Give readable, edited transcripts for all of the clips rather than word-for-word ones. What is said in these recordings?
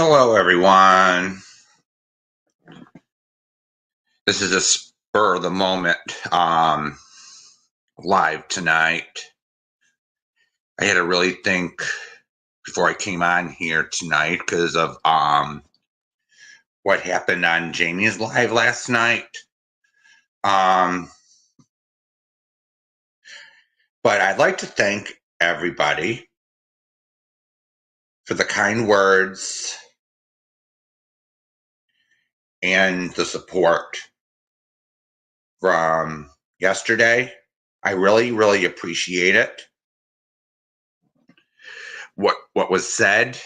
Hello, everyone. This is a spur of the moment live tonight. I had to really think before I came on here tonight because of what happened on Jamie's live last night. But I'd like to thank everybody for the kind words and the support from yesterday. I really, really appreciate it. What was said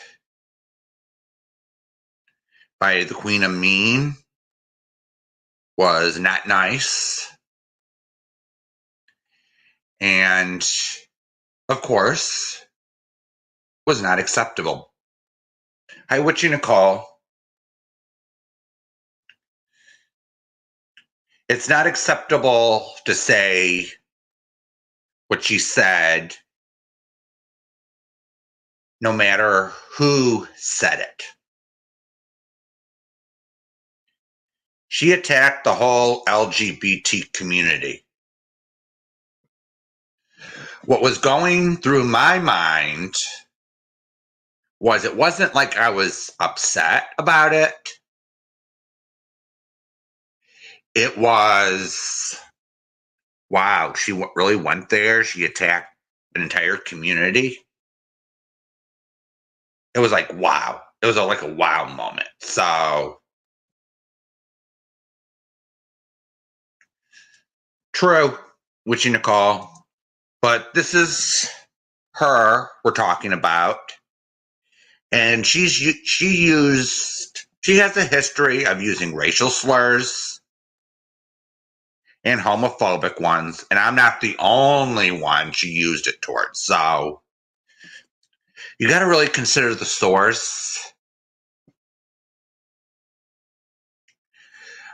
by the Queen of Mean was not nice. And, of course, was not acceptable. Hi, Witchy Nicole. It's not acceptable to say what she said, no matter who said it. She attacked the whole LGBT community. What was going through my mind was it wasn't like I was upset about it. It was, wow, she really went there. She attacked an entire community. It was like, wow. It was like a wow moment. So, true, Witchy Nicole. But this is her we're talking about. And she has a history of using racial slurs and homophobic ones. And I'm not the only one she used it towards. So, you got to really consider the source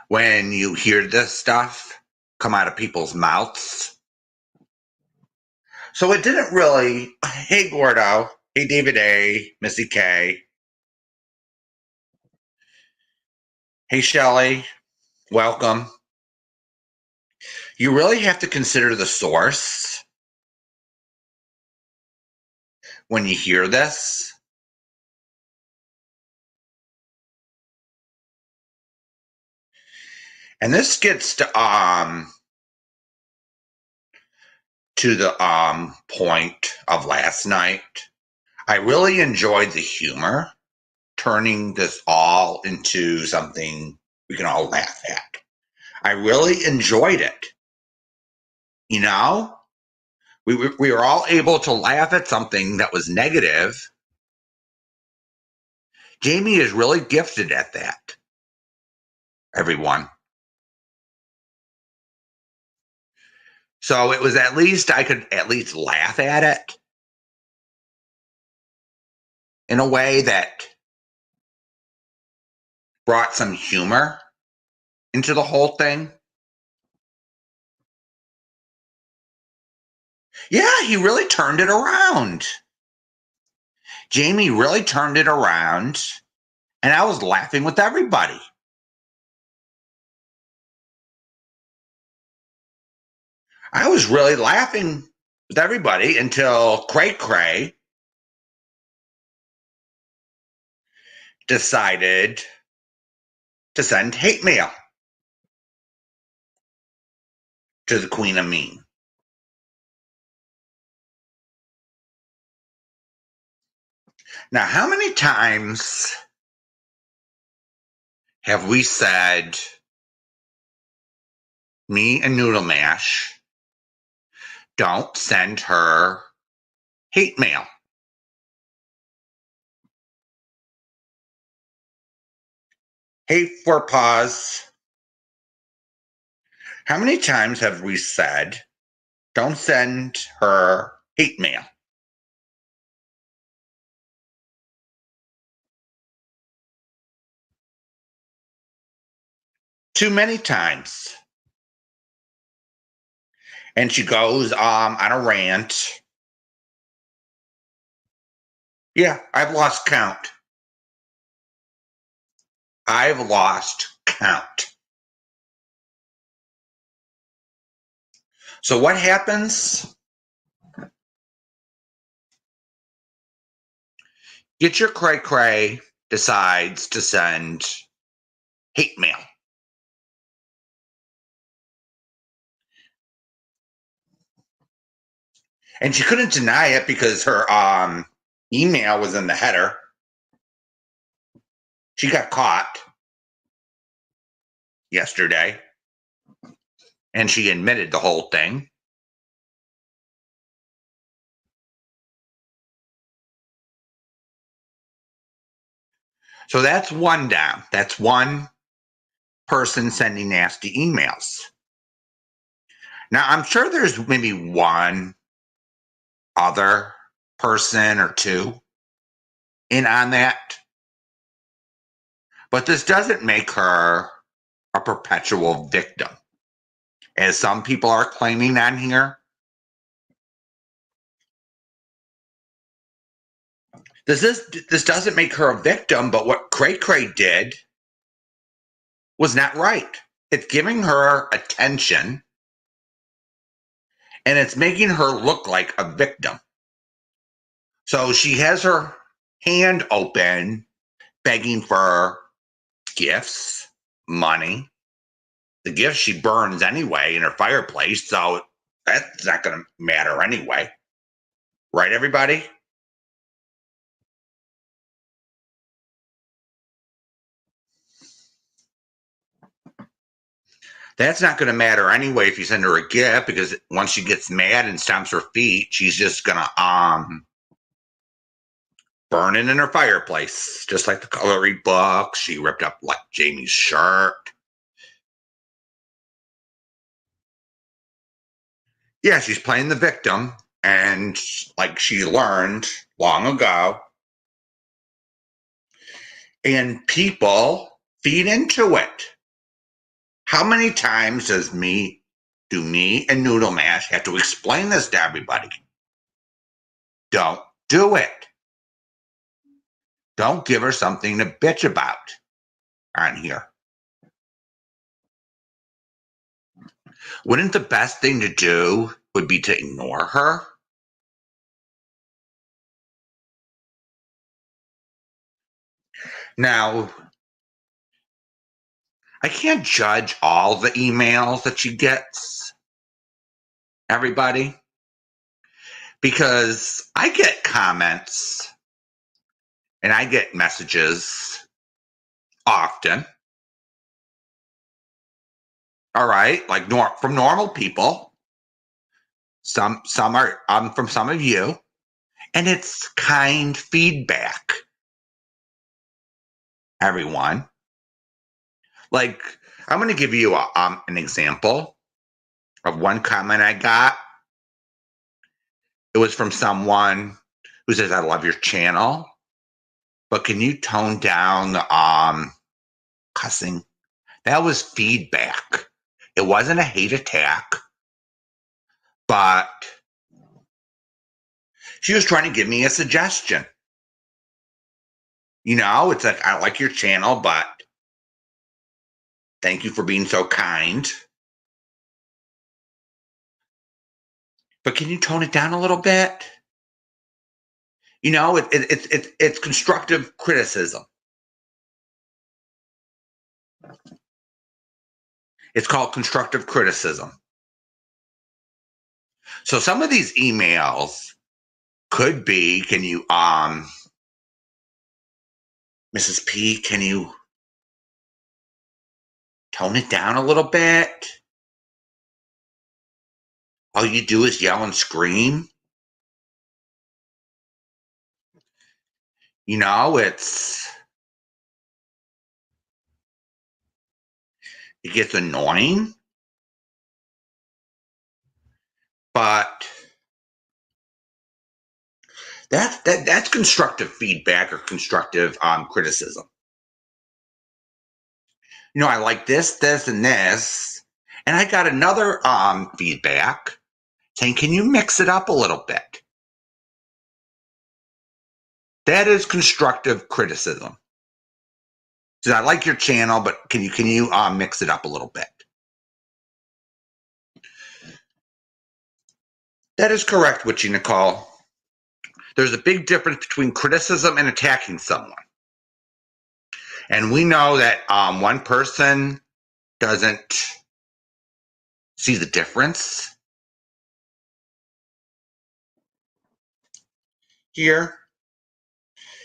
when you hear this stuff come out of people's mouths. So it didn't really. Hey, Gordo. Hey, David A. Missy K. Hey, Shelly. Welcome. You really have to consider the source when you hear this. And this gets to the point of last night. I really enjoyed the humor, turning this all into something we can all laugh at. I really enjoyed it. You know, we were all able to laugh at something that was negative. Jamie is really gifted at that, everyone. So it was at least, I could at least laugh at it in a way that brought some humor into the whole thing. Yeah, he really turned it around. Jamie really turned it around, and I was laughing with everybody. I was really laughing with everybody until Cray decided to send hate mail to the Queen of Mean. Now, how many times have we said, me and Noodle Mash, don't send her hate mail? Hate for pause. How many times have we said, don't send her hate mail? Too many times. And she goes on a rant. Yeah, I've lost count. I've lost count. So what happens? Get your Cray decides to send hate mail. And she couldn't deny it because her email was in the header. She got caught yesterday, and she admitted the whole thing. So that's one down. That's one person sending nasty emails. Now, I'm sure there's maybe one other person or two in on that, but this doesn't make her a perpetual victim, as some people are claiming on here. This doesn't make her a victim, but what Cray did was not right. It's giving her attention, and it's making her look like a victim. So she has her hand open, begging for gifts, money. The gifts she burns anyway in her fireplace, so that's not going to matter anyway. Right, everybody? That's not going to matter anyway if you send her a gift, because once she gets mad and stomps her feet, she's just going to burn it in her fireplace, just like the coloring book. She ripped up like Jamie's shirt. Yeah, she's playing the victim, and like she learned long ago, and people feed into it. How many times do me and Noodle Mash have to explain this to everybody? Don't do it. Don't give her something to bitch about on here. Wouldn't the best thing to do would be to ignore her? Now, I can't judge all the emails that she gets, everybody, because I get comments and I get messages often. All right, like from normal people. Some are from some of you, and it's kind feedback. Everyone, like I'm going to give you an example of one comment I got. It was from someone who says, "I love your channel, but can you tone down the cussing?" That was feedback. It wasn't a hate attack, but she was trying to give me a suggestion. You know, it's like, I like your channel, but thank you for being so kind. But can you tone it down a little bit? You know, it's constructive criticism. It's called constructive criticism. So some of these emails could be, can you, Mrs. P, can you tone it down a little bit? All you do is yell and scream. You know, it gets annoying, but that's constructive feedback or constructive criticism. You know, I like this, and this, and I got another feedback saying, can you mix it up a little bit? That is constructive criticism. Says, I like your channel, but can you mix it up a little bit? That is correct, Witchy Nicole. There's a big difference between criticism and attacking someone. And we know that one person doesn't see the difference here.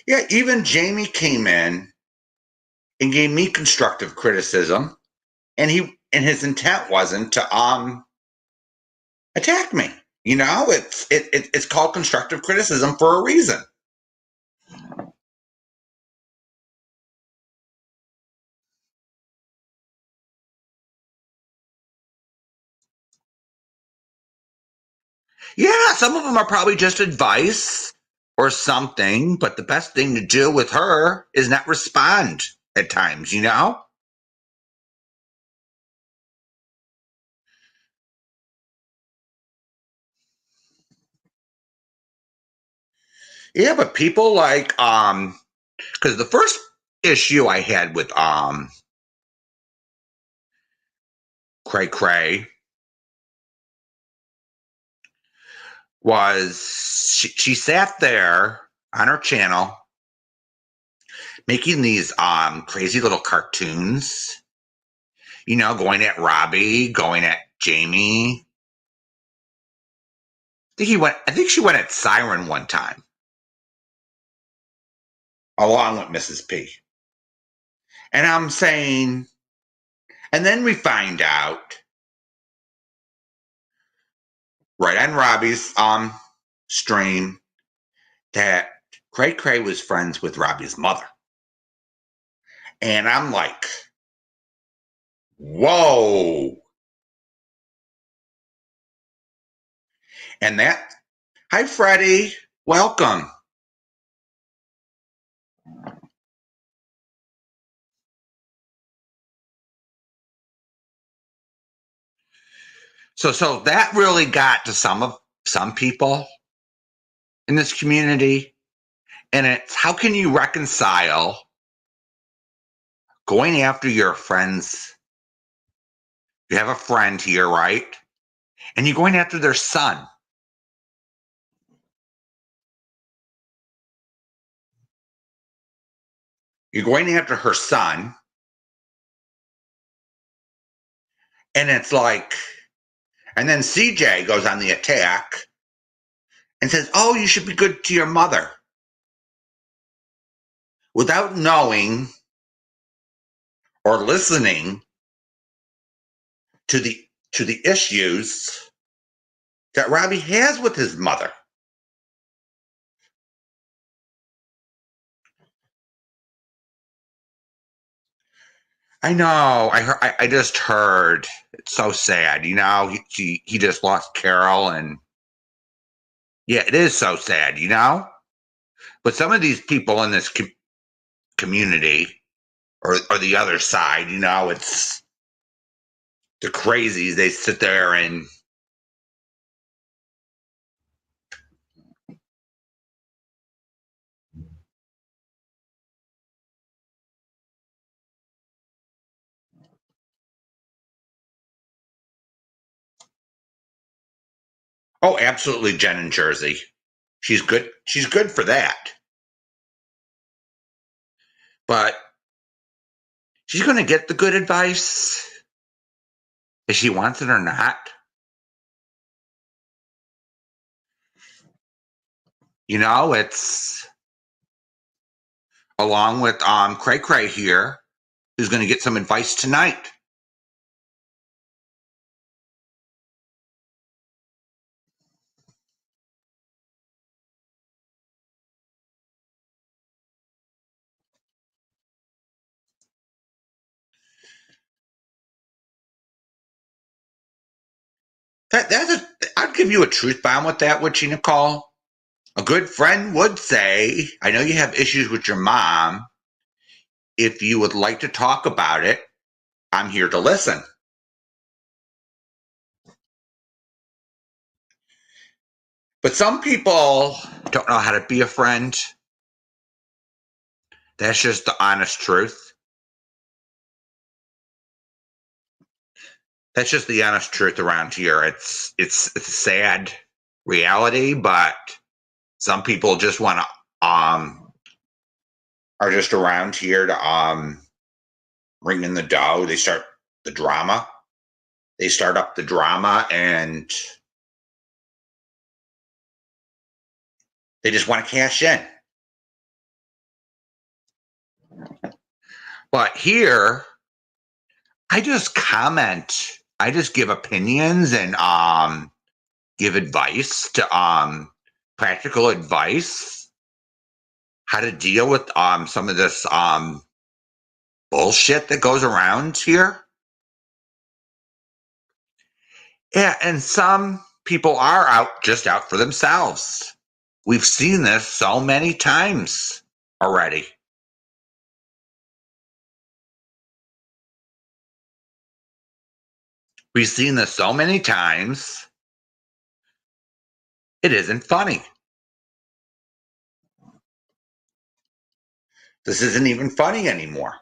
Yeah, even Jamie came in and gave me constructive criticism, and his intent wasn't to attack me. You know, it's called constructive criticism for a reason. Yeah, some of them are probably just advice or something, but the best thing to do with her is not respond at times, you know? Yeah, but people like because the first issue I had with Cray was she sat there on her channel making these crazy little cartoons, you know, going at Robbie, going at Jamie. I think she went at Siren one time, along with Mrs. P. And I'm saying, and then we find out right on Robbie's stream that Cray was friends with Robbie's mother. And I'm like, whoa. And that, hi, Freddie, welcome. So that really got to some people in this community. And it's how can you reconcile going after your friends? You have a friend here, right? And you're going after their son. You're going after her son. And it's like, and then CJ goes on the attack and says, oh, you should be good to your mother. Without knowing or listening to the issues that Robbie has with his mother. I know. I just heard. It's so sad. You know, he just lost Carol, and yeah, it is so sad. You know, but some of these people in this community, or the other side, you know, it's the crazies. They sit there and oh, absolutely, Jen in Jersey. She's good. She's good for that. But she's going to get the good advice if she wants it or not. You know, it's along with Cray here, who's going to get some advice tonight. I'd give you a truth bomb with that, would you, Nicole? A good friend would say, I know you have issues with your mom. If you would like to talk about it, I'm here to listen. But some people don't know how to be a friend. That's just the honest truth. That's just the honest truth around here. It's a sad reality, but some people just want to are just around here to bring in the dough. They start the drama. They start up the drama, and they just want to cash in. But here, I just comment. I just give opinions and give advice to practical advice how to deal with some of this bullshit that goes around here. Yeah, and some people are just out for themselves. We've seen this so many times already. We've seen this so many times. It isn't funny. This isn't even funny anymore.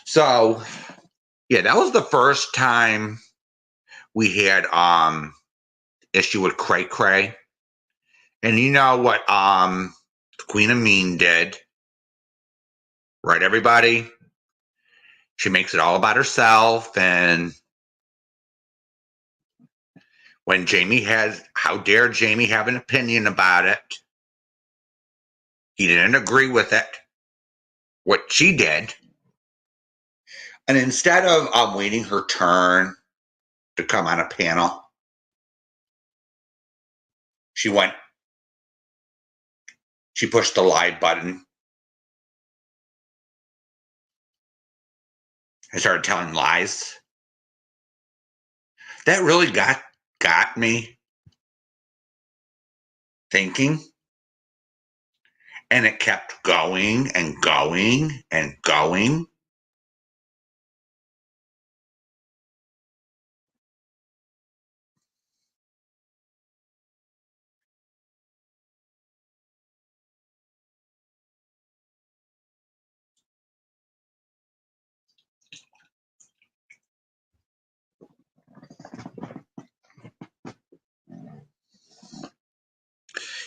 So, yeah, that was the first time we had issue with Cray. And you know what Queen of Mean did? Right, everybody? She makes it all about herself, and when how dare Jamie have an opinion about it? He didn't agree with it, what she did. And instead of waiting her turn to come on a panel, she pushed the live button and started telling lies. That really got me thinking. And it kept going and going and going.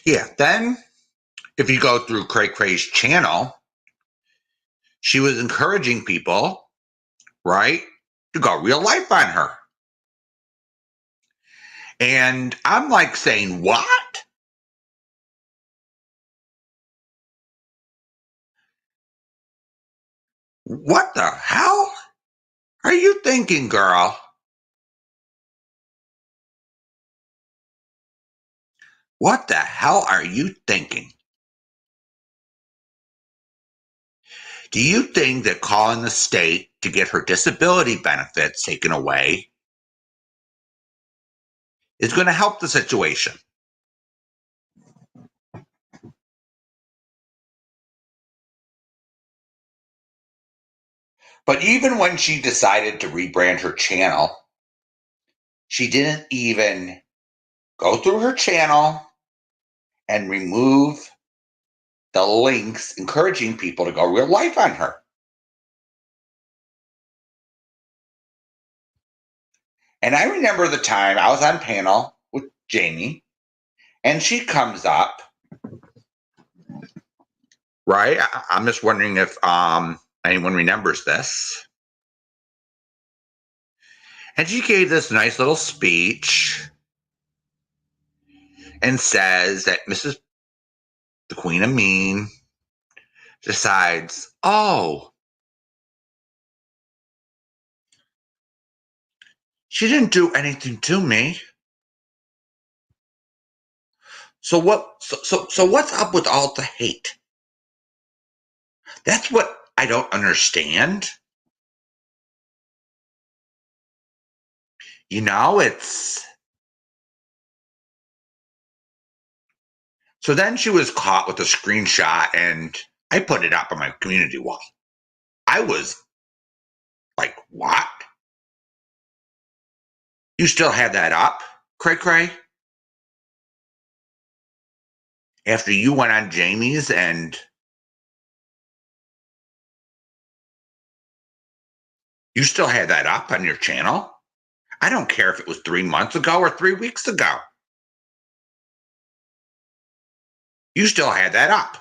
Yeah, then if you go through Cray's channel, she was encouraging people, right, to go real life on her. And I'm like saying, what? What the hell are you thinking, girl? What the hell are you thinking? Do you think that calling the state to get her disability benefits taken away is going to help the situation? But even when she decided to rebrand her channel, she didn't even go through her channel and remove the links encouraging people to go real life on her. And I remember the time I was on panel with Jamie, and she comes up, right? I'm just wondering if anyone remembers this. And she gave this nice little speech and says that Mrs. the Queen of Mean decides, oh, she didn't do anything to me. So what's up with all the hate? That's what I don't understand. You know, so then she was caught with a screenshot, and I put it up on my community wall. I was like, what? You still have that up, Cray? After you went on Jamie's and You still had that up on your channel. I don't care if it was 3 months ago or 3 weeks ago. You still had that up.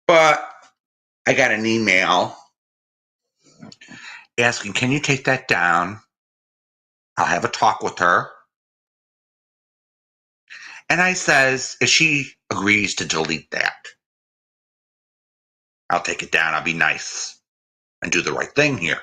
But I got an email asking, can you take that down? I'll have a talk with her. And I says, if she agrees to delete that, I'll take it down. I'll be nice and do the right thing here.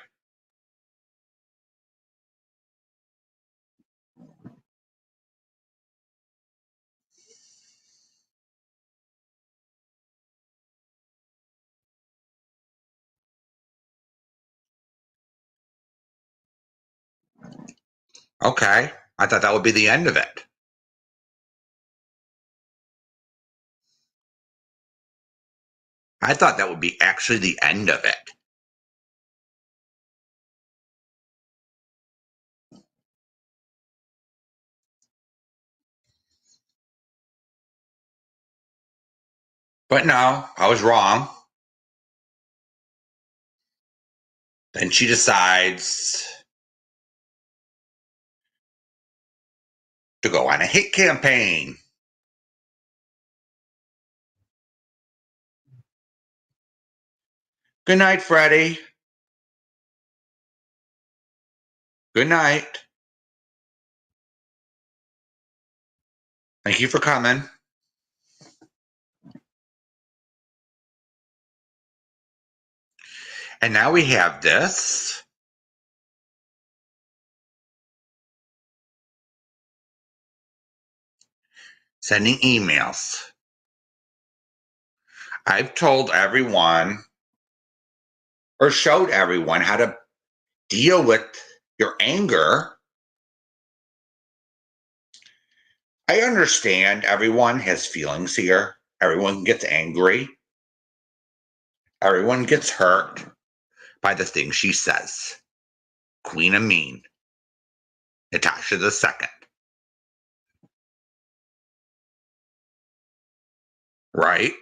Okay. I thought that would be the end of it. I thought that would be actually the end of it. But no, I was wrong. Then she decides to go on a hate campaign. Good night, Freddie. Good night. Thank you for coming. And now we have this. Sending emails. I've told everyone or showed everyone how to deal with your anger. I understand everyone has feelings here. Everyone gets angry. Everyone gets hurt by the things she says. Queen of Mean, Natasha the Second. Right?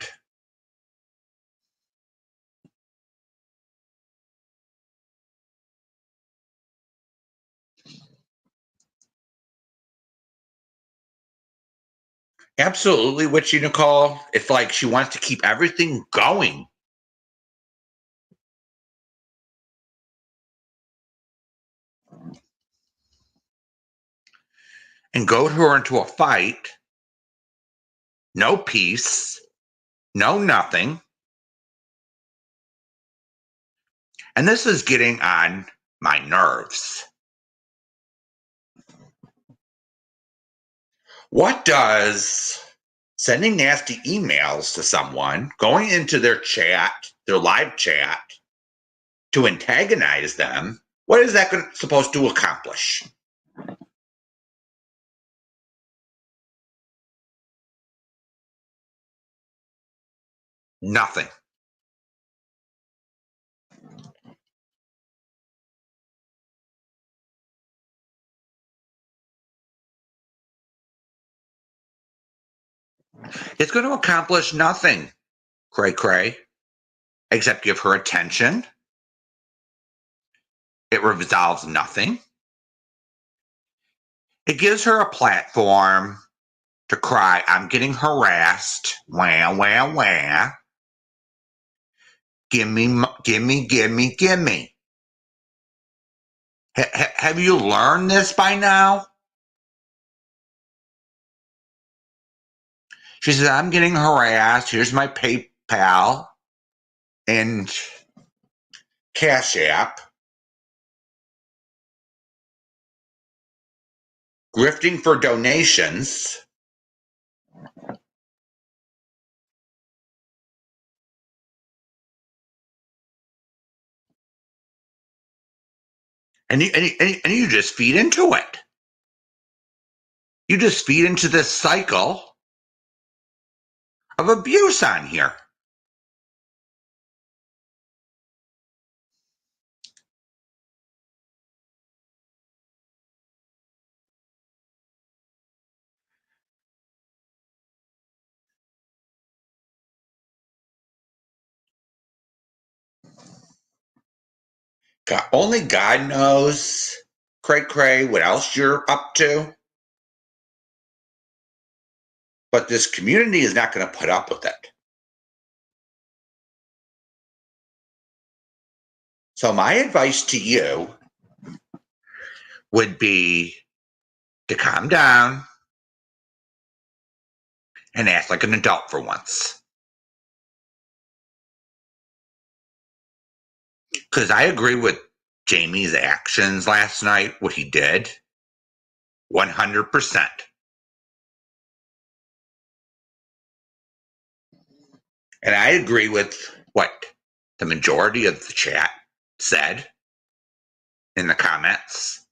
Absolutely, Witchy Nicole. It's like she wants to keep everything going. And goad her into a fight. No peace. No nothing. And this is getting on my nerves. What does sending nasty emails to someone, going into their chat, their live chat, to antagonize them, what is that supposed to accomplish? Nothing. It's going to accomplish nothing, Cray, except give her attention. It resolves nothing. It gives her a platform to cry, I'm getting harassed. Wah, wah, wah. Gimme, gimme, gimme, gimme. Have you learned this by now? She says, I'm getting harassed. Here's my PayPal and Cash App. Grifting for donations. And you just feed into it. You just feed into this cycle of abuse on here. only God knows, Cray, what else you're up to. But this community is not going to put up with it. So my advice to you would be to calm down and act like an adult for once. Because I agree with Jamie's actions last night, what he did, 100%. And I agree with what the majority of the chat said in the comments.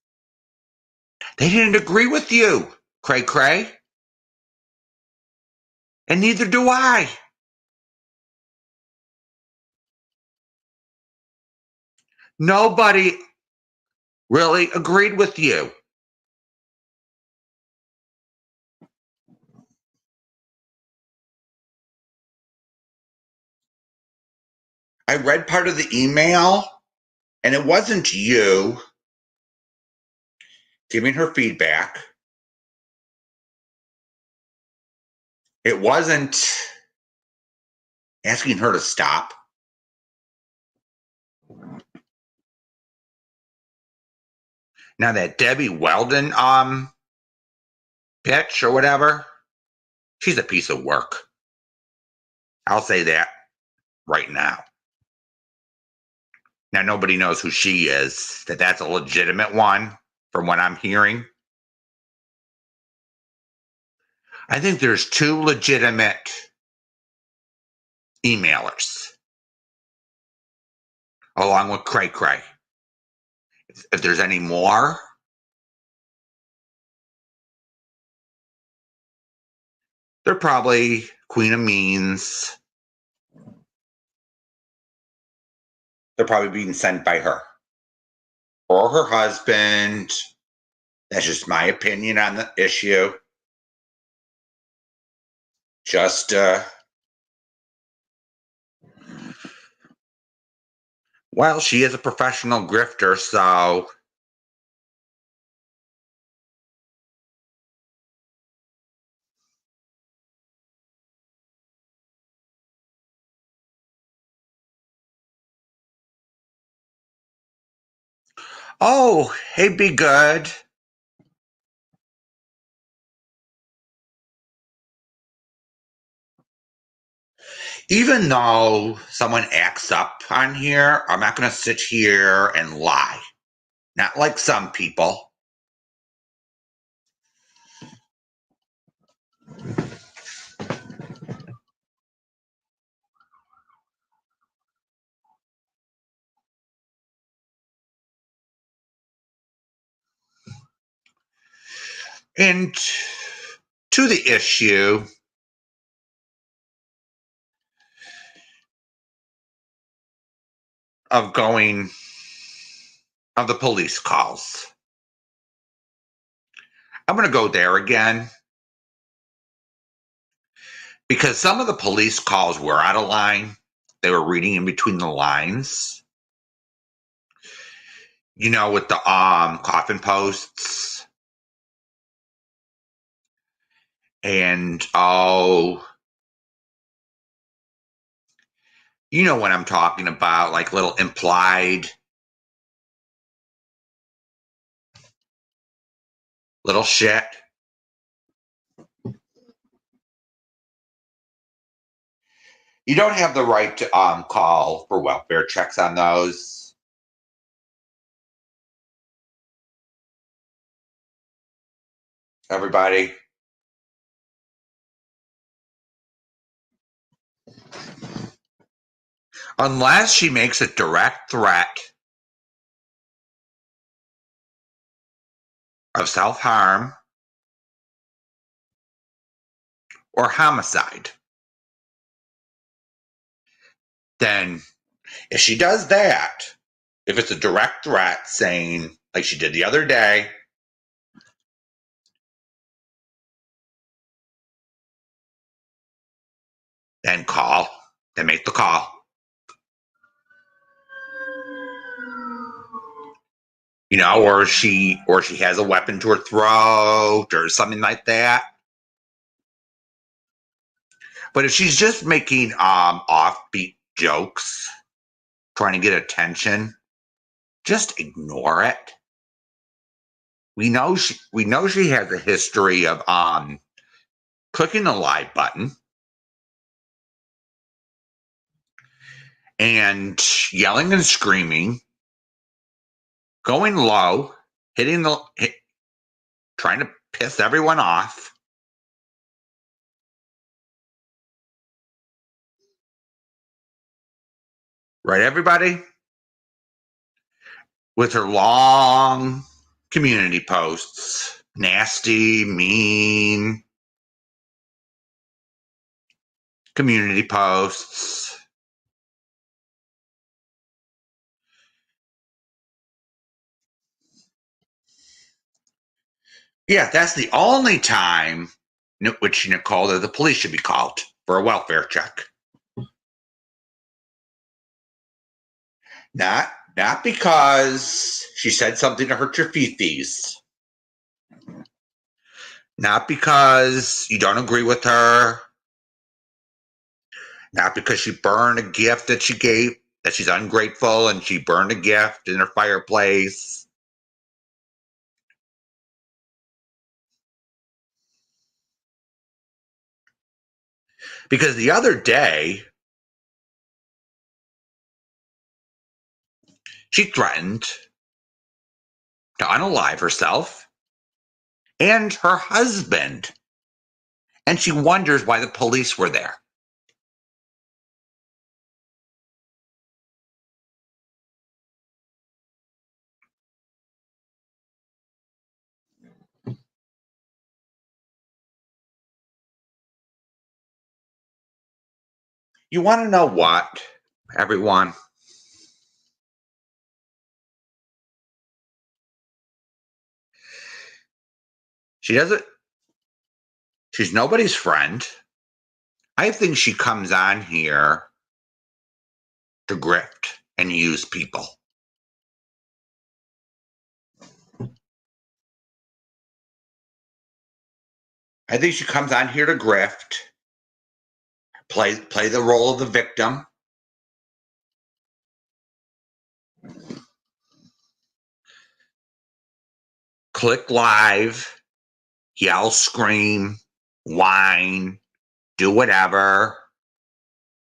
They didn't agree with you, Cray. And neither do I. Nobody really agreed with you. I read part of the email, and it wasn't you giving her feedback. It wasn't asking her to stop. Now that Debbie Weldon bitch or whatever, she's a piece of work. I'll say that right now. Now nobody knows who she is, that's a legitimate one from what I'm hearing. I think there's two legitimate emailers along with Cray. If there's any more, they're probably Queen of Means. They're probably being sent by her or her husband. That's just my opinion on the issue. Just, well, she is a professional grifter, so oh, hey, Be Good. Even though someone acts up on here, I'm not going to sit here and lie. Not like some people. And to the issue, of the police calls. I'm going to go there again because some of the police calls were out of line. They were reading in between the lines. You know, with the coffin posts. And you know what I'm talking about, like little implied little shit. You don't have the right to call for welfare checks on those. Everybody. Unless she makes a direct threat of self-harm or homicide. Then if she does that, if it's a direct threat saying, like she did the other day, then make the call. or she has a weapon to her throat or something like that. But if she's just making offbeat jokes, trying to get attention, just ignore it. We know she has a history of clicking the like button and yelling and screaming, going low, trying to piss everyone off. Right, everybody? With her long community posts, nasty, mean community posts. Yeah, that's the only time which Nicole that the police should be called for a welfare check. Not because she said something to hurt your fifis. Not because you don't agree with her. Not because she burned a gift that she gave, that she's ungrateful and she burned a gift in her fireplace. Because the other day, she threatened to unalive herself and her husband. And she wonders why the police were there. You want to know what, everyone? She doesn't, she's nobody's friend. I think she comes on here to grift and use people. I think she comes on here to grift, play the role of the victim. Click live, yell, scream, whine, do whatever,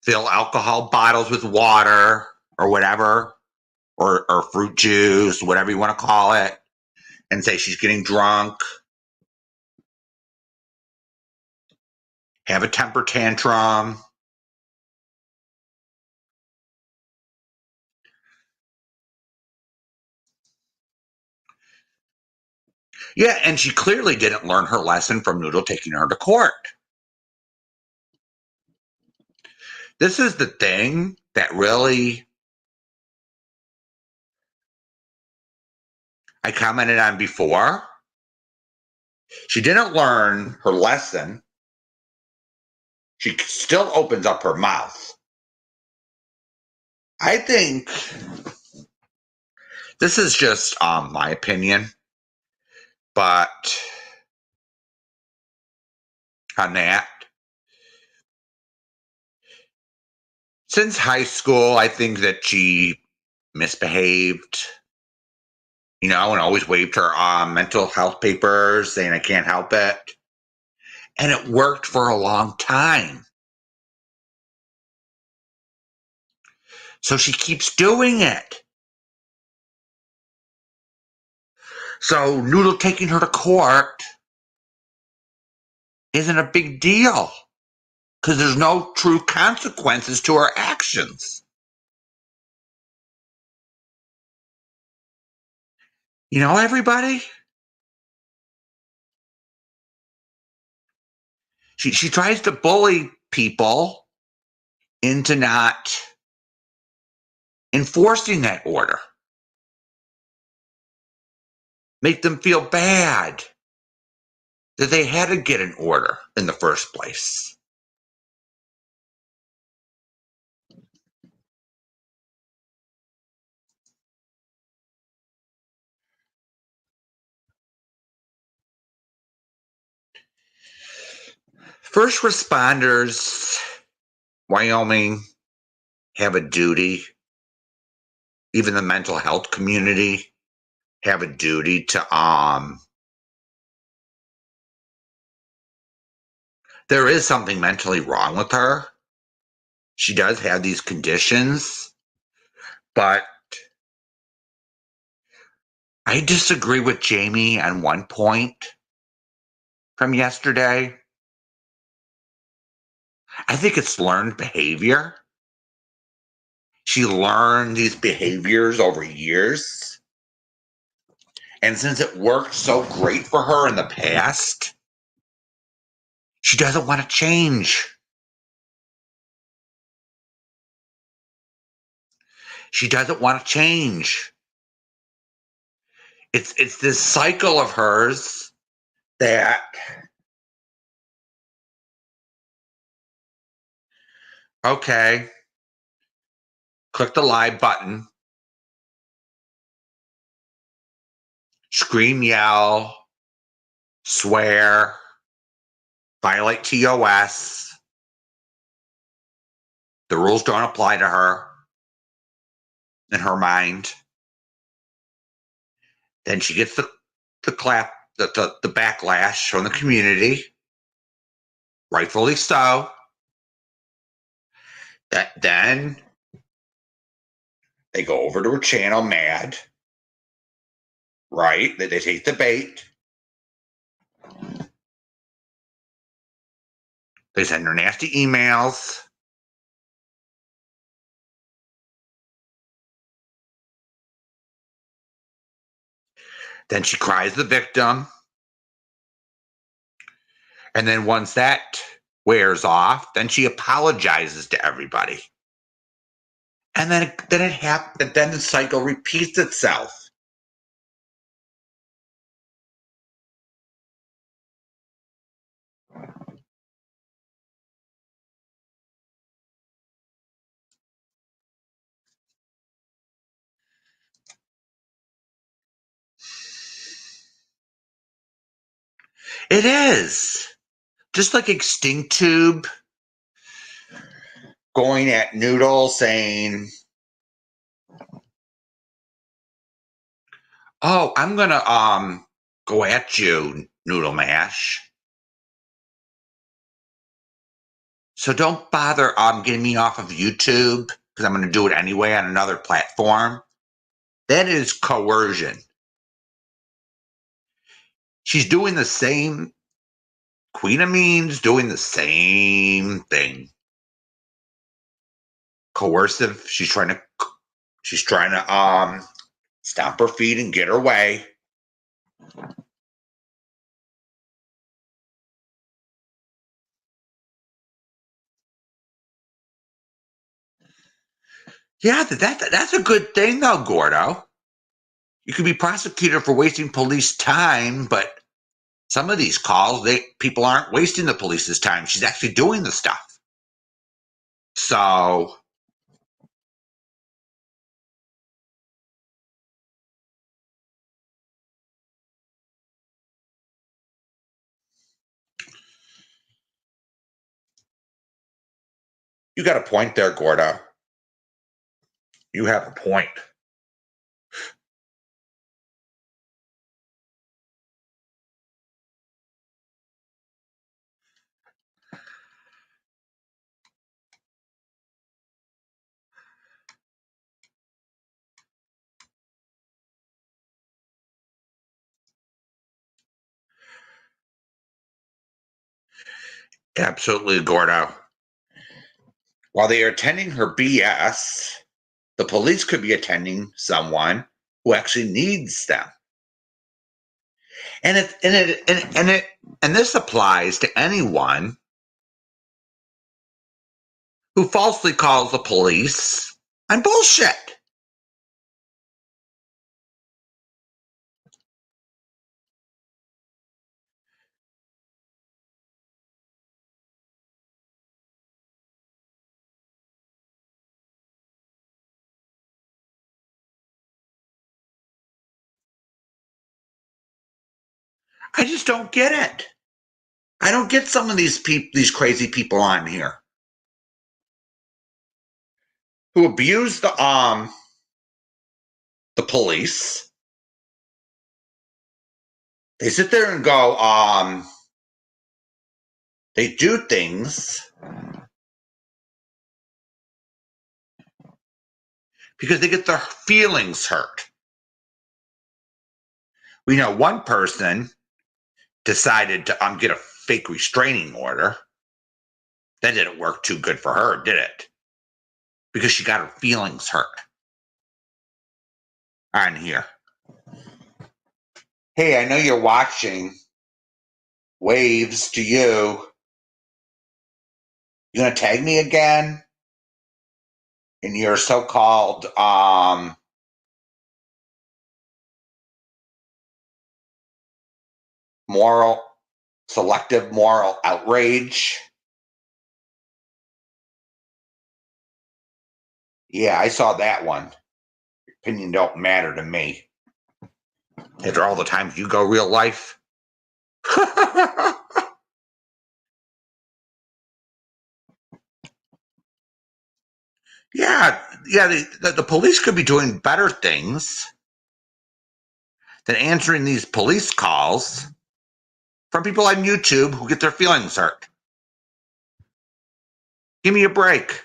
fill alcohol bottles with water or whatever, or fruit juice, whatever you want to call it, and say she's getting drunk, have a temper tantrum. Yeah, and she clearly didn't learn her lesson from Noodle taking her to court. This is the thing that really I commented on before. She didn't learn her lesson. She still opens up her mouth. I think this is just my opinion, but on that, since high school, I think that she misbehaved, and always waved her mental health papers saying I can't help it. And it worked for a long time. So she keeps doing it. So Noodle taking her to court isn't a big deal because there's no true consequences to her actions. Everybody? She tries to bully people into not enforcing that order. Make them feel bad that they had to get an order in the first place. First responders, Wyoming, have a duty. Even the mental health community have a duty to there is something mentally wrong with her. She does have these conditions, but I disagree with Jamie on one point from yesterday. I think it's learned behavior. She learned these behaviors over years. And since it worked so great for her in the past, she doesn't want to change. She doesn't want to change. It's this cycle of hers that okay, click the live button, scream, yell, swear, violate TOS. The rules don't apply to her in her mind. Then she gets the clap, the backlash from the community, rightfully so. Then they go over to her channel mad, right? They take the bait. They send her nasty emails. Then she cries the victim. And then once that wears off, then she apologizes to everybody. And then the cycle repeats itself. It is. Just like Extinct Tube going at Noodle saying, "Oh, I'm gonna go at you, Noodle Mash. So don't bother getting me off of YouTube because I'm gonna do it anyway on another platform." That is coercion. She's doing the same. Queen of Mean's doing the same thing. Coercive. She's trying to stomp her feet and get her way. Yeah, that's a good thing though, Gordo. You could be prosecuted for wasting police time, but some of these calls, people aren't wasting the police's time. She's actually doing the stuff. So you got a point there, Gordo. You have a point. Absolutely, Gordo. While they are attending her BS, the police could be attending someone who actually needs them. And this applies to anyone who falsely calls the police on bullshit. I just don't get it. I don't get some of these crazy people on here who abuse the police. They sit there and go, they do things because they get their feelings hurt. We know one person decided to get a fake restraining order. That didn't work too good for her, did it? Because she got her feelings hurt on here. Hey, I know you're watching. Waves to you. You gonna tag me again in your so-called selective moral outrage? Yeah, I saw that one. Your opinion don't matter to me. After all the times you go real life. yeah, the police could be doing better things than answering these police calls from people on YouTube who get their feelings hurt. Give me a break.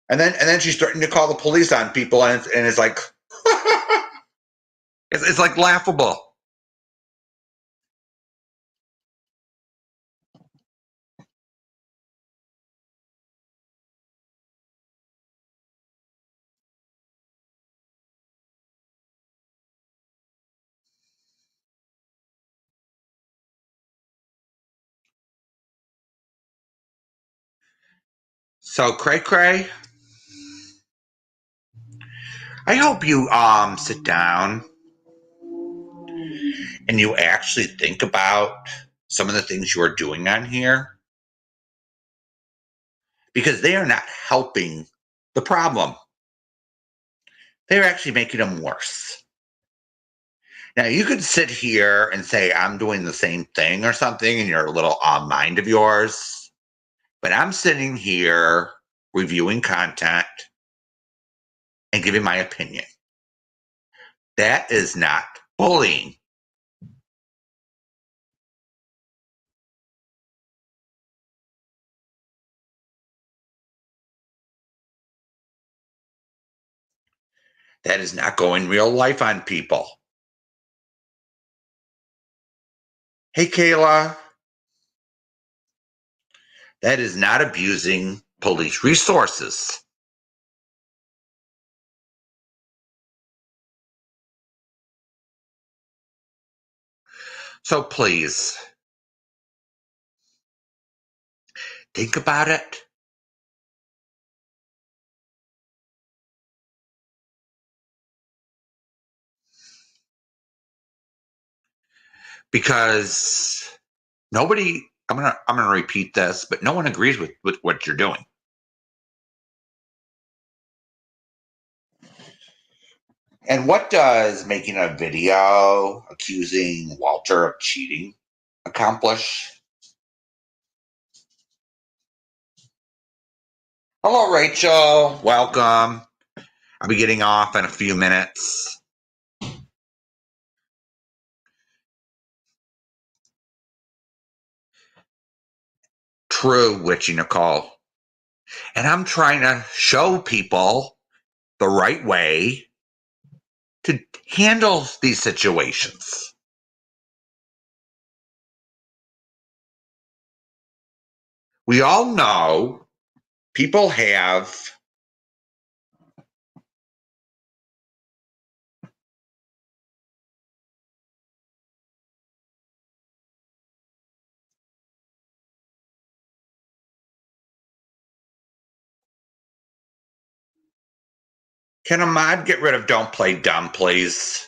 And then she's starting to call the police on people, and it's like, it's like laughable. So Cray, I hope you sit down and you actually think about some of the things you are doing on here, because they are not helping the problem. They're actually making them worse. Now you could sit here and say I'm doing the same thing or something in your little mind of yours, but I'm sitting here reviewing content and giving my opinion. That is not bullying. That is not going real life on people. Hey, Kayla, that is not abusing police resources. So please, think about it. Because nobody, I'm gonna repeat this, but no one agrees with what you're doing. And what does making a video accusing Walter of cheating accomplish? Hello, Rachel. Welcome. I'll be getting off in a few minutes. True, Witchy Nicole. And I'm trying to show people the right way to handle these situations. We all know people have Can a mod get rid of don't play dumb, please?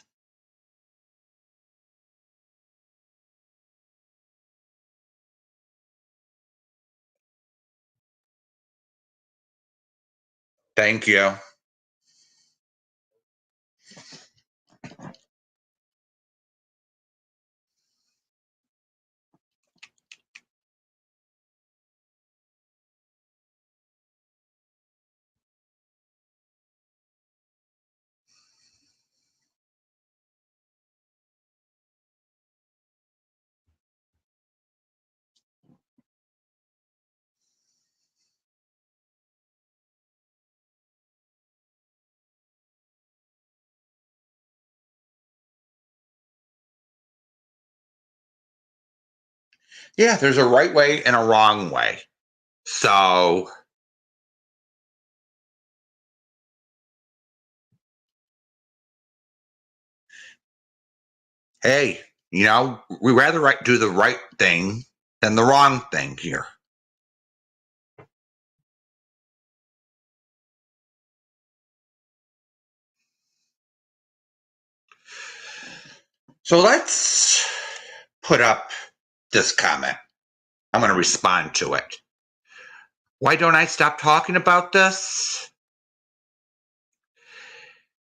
Thank you. Yeah, there's a right way and a wrong way. So, hey, we rather do the right thing than the wrong thing here. So let's put up this comment. I'm going to respond to it. Why don't I stop talking about this?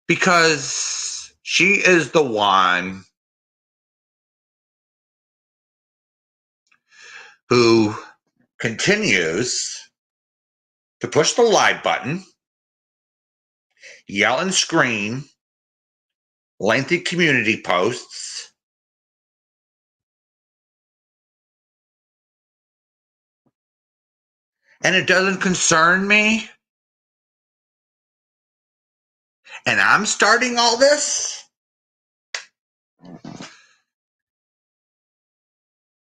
Because she is the one who continues to push the live button, yell and scream, lengthy community posts, and it doesn't concern me. And I'm starting all this?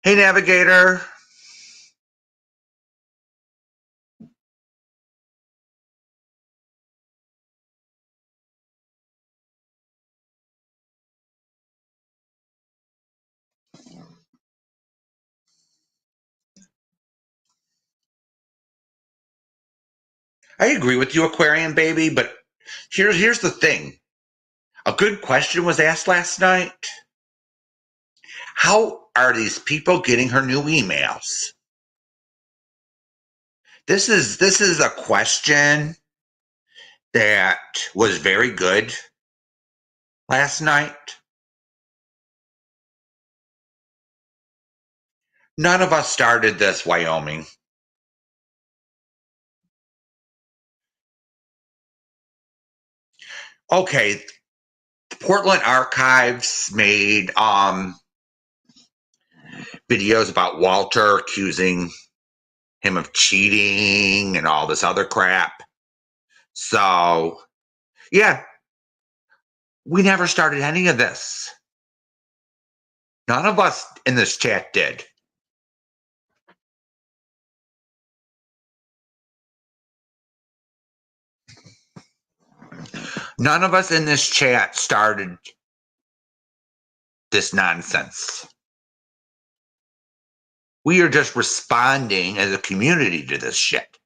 Hey, Navigator. I agree with you, Aquarian baby, but here's the thing. A good question was asked last night. How are these people getting her new emails? This is a question that was very good last night. None of us started this, Wyoming. Okay, the Portland Archives made videos about Walter accusing him of cheating and all this other crap. So, yeah, we never started any of this. None of us in this chat did. None of us in this chat started this nonsense. We are just responding as a community to this shit.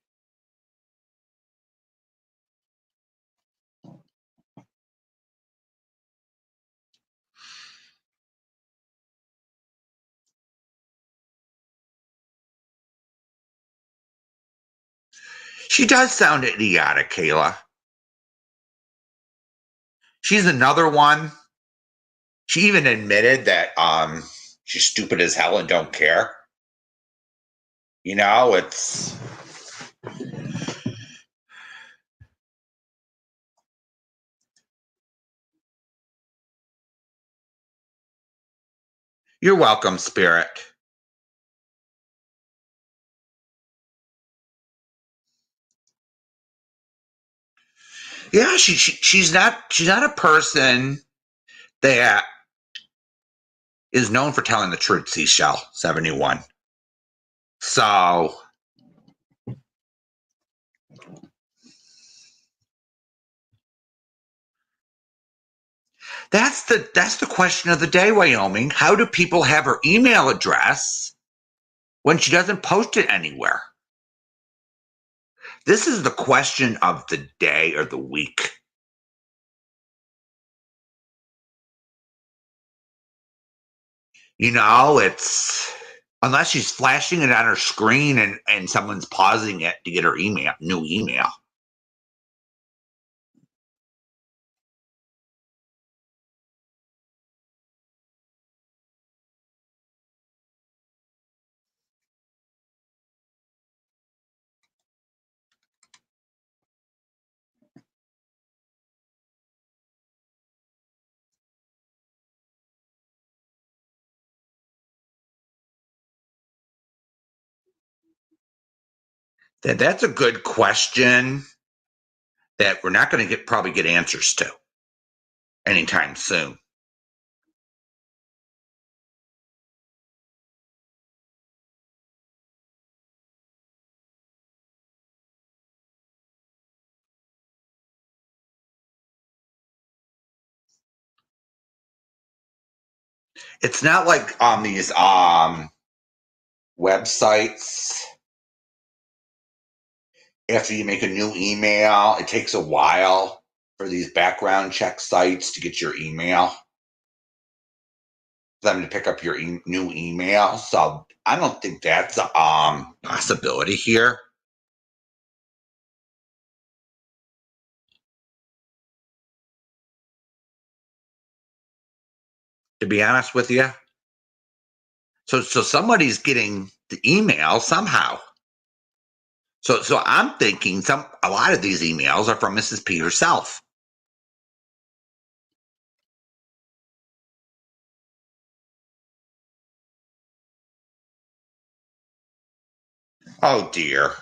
She does sound idiotic, Kayla. She's another one. She even admitted that she's stupid as hell and don't care. It's you're welcome, Spirit. Yeah, she's not a person that is known for telling the truth, Seashell 71. So that's the question of the day, Wyoming. How do people have her email address when she doesn't post it anywhere? This is the question of the day or the week. It's unless she's flashing it on her screen and someone's pausing it to get her new email. That's a good question that we're not going to probably get answers to anytime soon. It's not like on these websites. After you make a new email, it takes a while for these background check sites to get your email, for them to pick up your new email. So I don't think that's a possibility here. To be honest with you, so somebody's getting the email somehow. So I'm thinking a lot of these emails are from Mrs. P herself. Oh dear.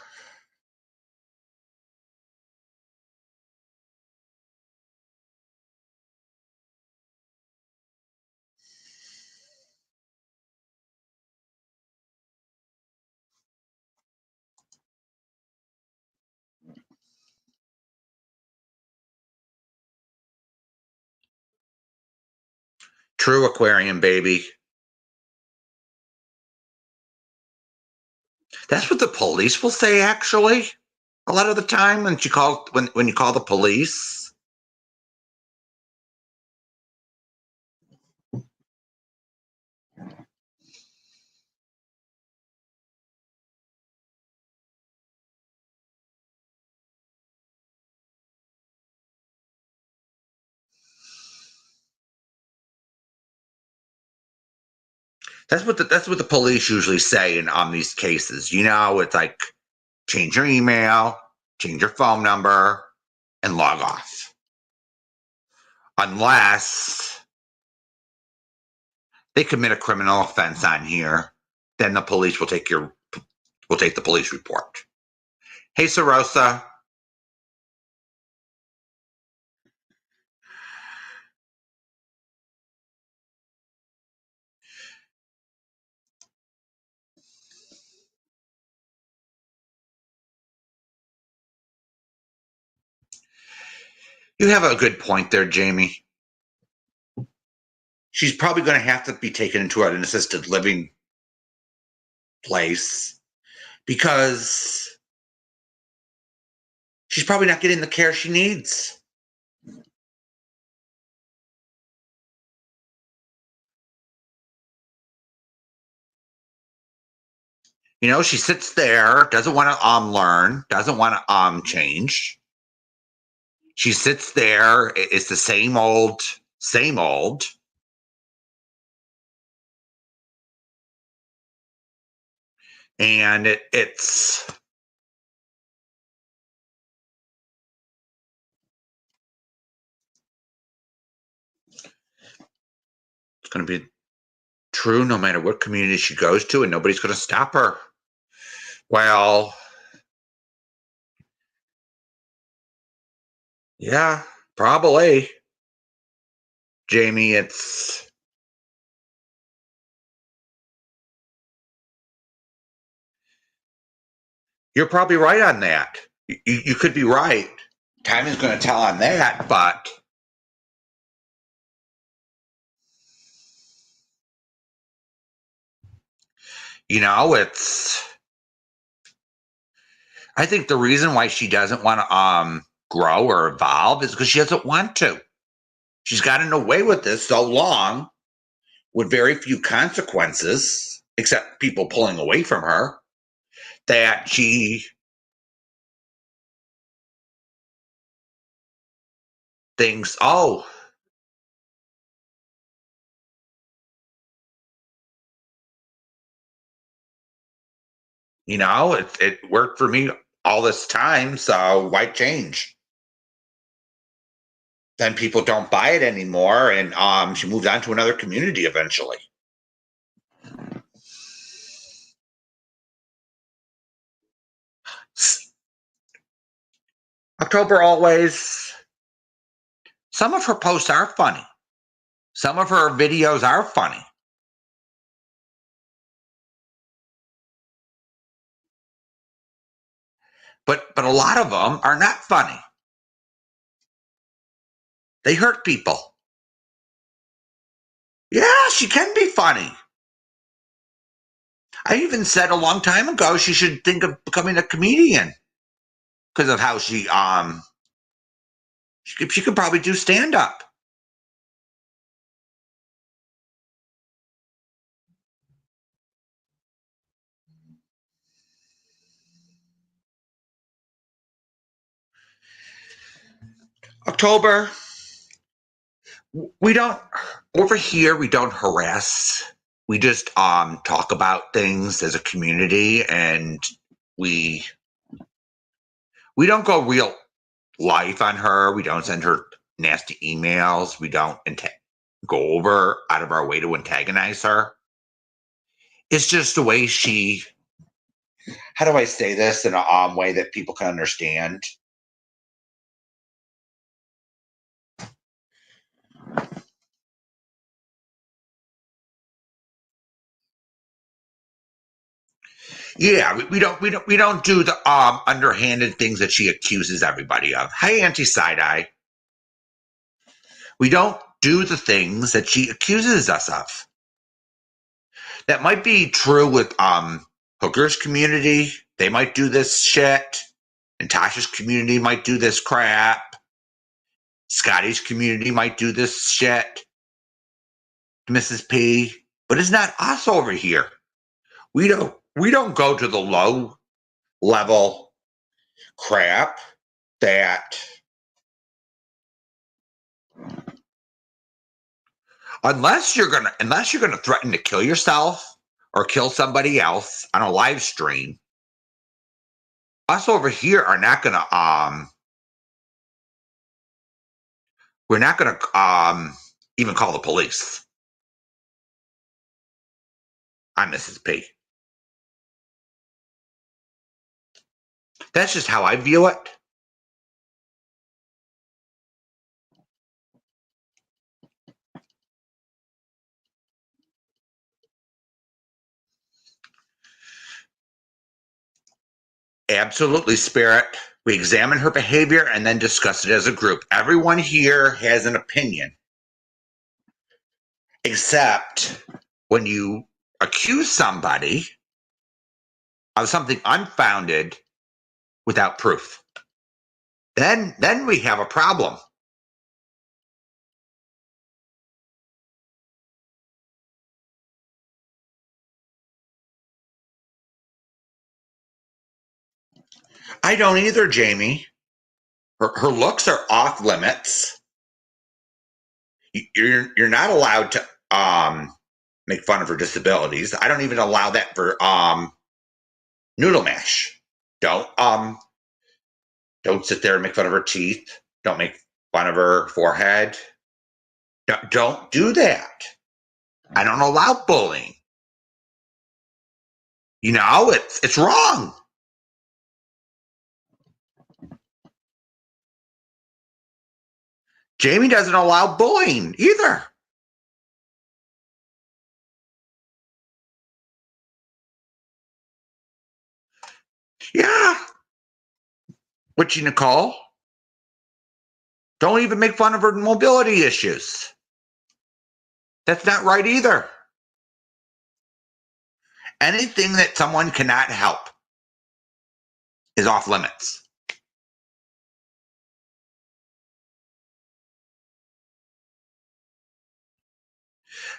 True aquarium baby. That's what the police will say actually. A lot of the time when you call the police. That's what the police usually say in on these cases. It's like change your email, change your phone number, and log off. Unless they commit a criminal offense on here, then the police will take the police report. Hey, Sarosa, you have a good point there, Jamie. She's probably going to have to be taken into an assisted living place because she's probably not getting the care she needs. She sits there, doesn't want to learn, doesn't want to change. She sits there. It's the same old, same old. And it's going to be true no matter what community she goes to, and nobody's going to stop her. Well, yeah, probably. Jamie, you're probably right on that. You could be right. Time is going to tell on that, but it's. I think the reason why she doesn't want to grow or evolve is because she doesn't want to. She's gotten away with this so long with very few consequences, except people pulling away from her, that she thinks, oh, it worked for me all this time, so why change? Then people don't buy it anymore, and she moved on to another community eventually. October always. Some of her posts are funny. Some of her videos are funny. But a lot of them are not funny. They hurt people. Yeah, she can be funny. I even said a long time ago she should think of becoming a comedian because of how she could probably do stand up. October, we don't over here we don't harass. We just talk about things as a community, and we we don't go real life on her. We don't send her nasty emails. We don't go over out of our way to antagonize her. It's just the way she. How do I say this in a way that people can understand? Yeah, we don't do the underhanded things that she accuses everybody of. Hey, anti side eye. We don't do the things that she accuses us of. That might be true with Hooker's community. They might do this shit. And Tasha's community might do this crap. Scotty's community might do this shit. Mrs. P. But it's not us over here. We don't go to the low level crap that unless you're gonna threaten to kill yourself or kill somebody else on a live stream, us over here are not gonna we're not gonna even call the police on Mrs. P. That's just how I view it. Absolutely, Spirit. We examine her behavior and then discuss it as a group. Everyone here has an opinion, except when you accuse somebody of something unfounded without proof. Then we have a problem. I don't either, Jamie. Her looks are off limits. You're not allowed to make fun of her disabilities. I don't even allow that for noodle mash. Don't sit there and make fun of her teeth. Don't make fun of her forehead. Don't do that. I don't allow bullying. It's wrong. Jamie doesn't allow bullying either. Yeah. Witchy Nicole. Don't even make fun of her mobility issues. That's not right either. Anything that someone cannot help is off limits.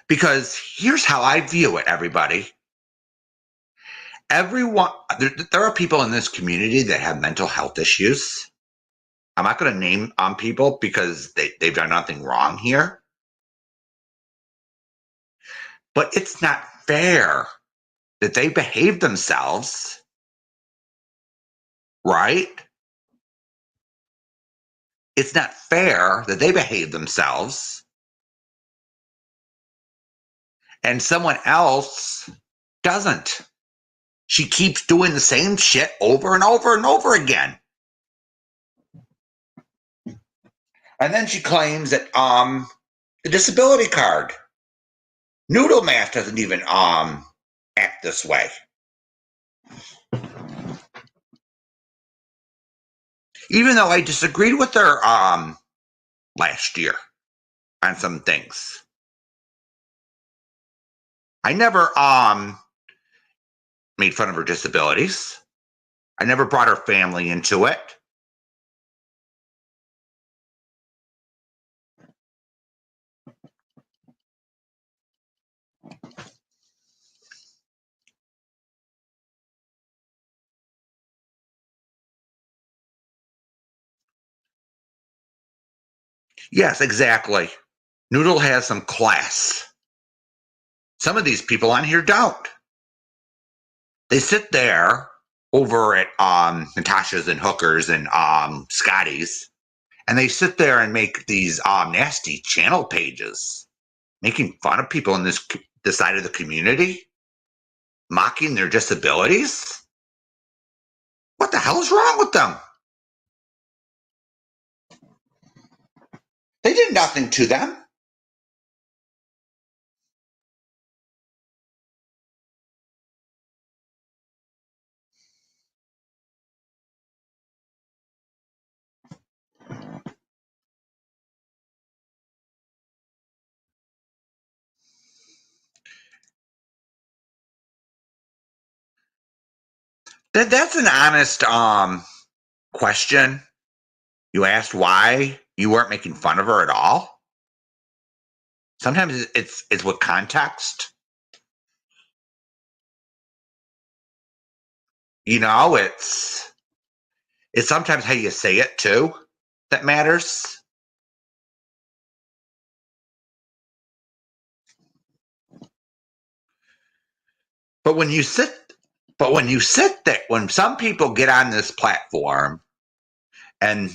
Because here's how I view it, everybody. Everyone, there are people in this community that have mental health issues. I'm not going to name people because they've done nothing wrong here. But it's not fair that they behave themselves, right? It's not fair that they behave themselves and someone else doesn't. She keeps doing the same shit over and over and over again. And then she claims that the disability card, Noodle Math doesn't even act this way. Even though I disagreed with her last year on some things. I never made fun of her disabilities. I never brought her family into it. Yes, exactly. Noodle has some class. Some of these people on here don't. They sit there over at Natasha's and Hooker's and Scotty's, and they sit there and make these nasty channel pages, making fun of people in this side of the community, mocking their disabilities. What the hell is wrong with them? They did nothing to them. That's an honest question. You asked why you weren't making fun of her at all. Sometimes it's with context. You know, it's sometimes how you say it too that matters. But when you sit there, when some people get on this platform and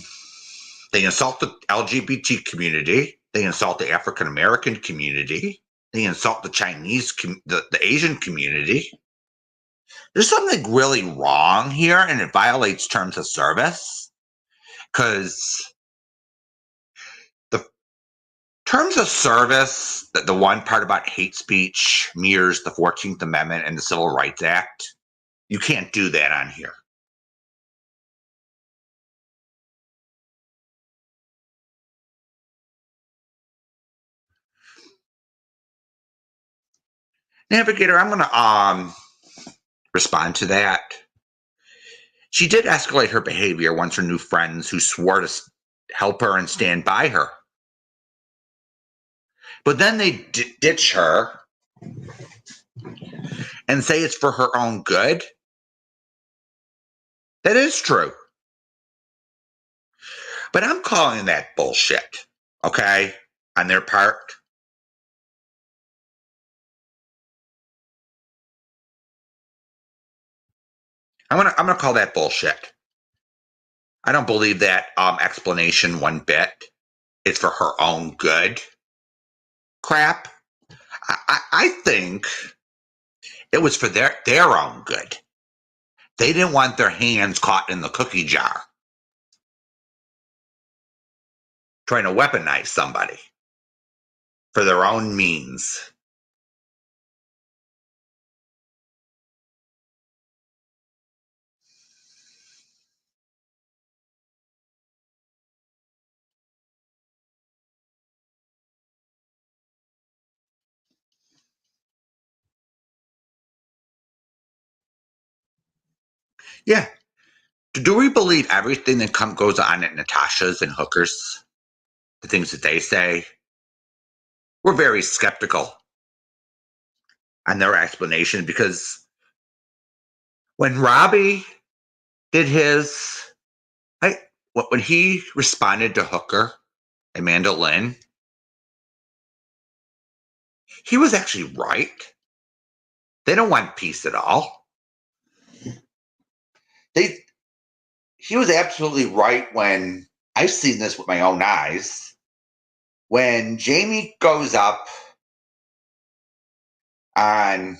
they insult the LGBT community, they insult the African American community, they insult the Chinese, the Asian community, there's something really wrong here, and it violates terms of service because the terms of service, the one part about hate speech mirrors the 14th Amendment and the Civil Rights Act. You can't do that on here. Navigator, I'm going to respond to that. She did escalate her behavior once her new friends who swore to help her and stand by her. But then they ditch her and say it's for her own good. That is true. But I'm calling that bullshit, okay, on their part. I'm gonna call that bullshit. I don't believe that explanation one bit. It's for her own good. Crap. I think it was for their own good. They didn't want their hands caught in the cookie jar, trying to weaponize somebody for their own means. Yeah. Do we believe everything that goes on at Natasha's and Hooker's? The things that they say? We're very skeptical on their explanation because when Robbie did his, when he responded to Hooker, Amanda Lynn, he was actually right. They don't want peace at all. He was absolutely right when I've seen this with my own eyes. When Jamie goes up on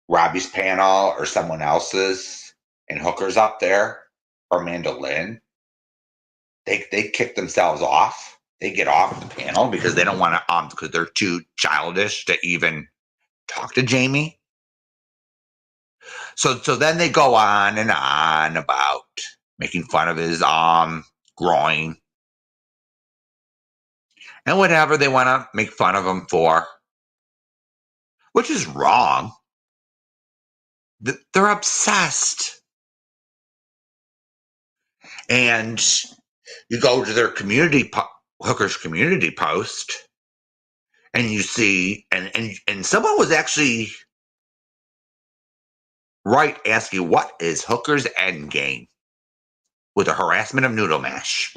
Robbie's panel or someone else's, and Hooker's up there, or Amanda Lynn, they kick themselves off. They get off the panel because they don't want to because they're too childish to even talk to Jamie. So then they go on and on about making fun of his groin and whatever they want to make fun of him for. which is wrong. They're obsessed. And you go to their Hooker's community post, and you see, and someone was actually right asking, what is Hooker's end game with the harassment of noodle mash?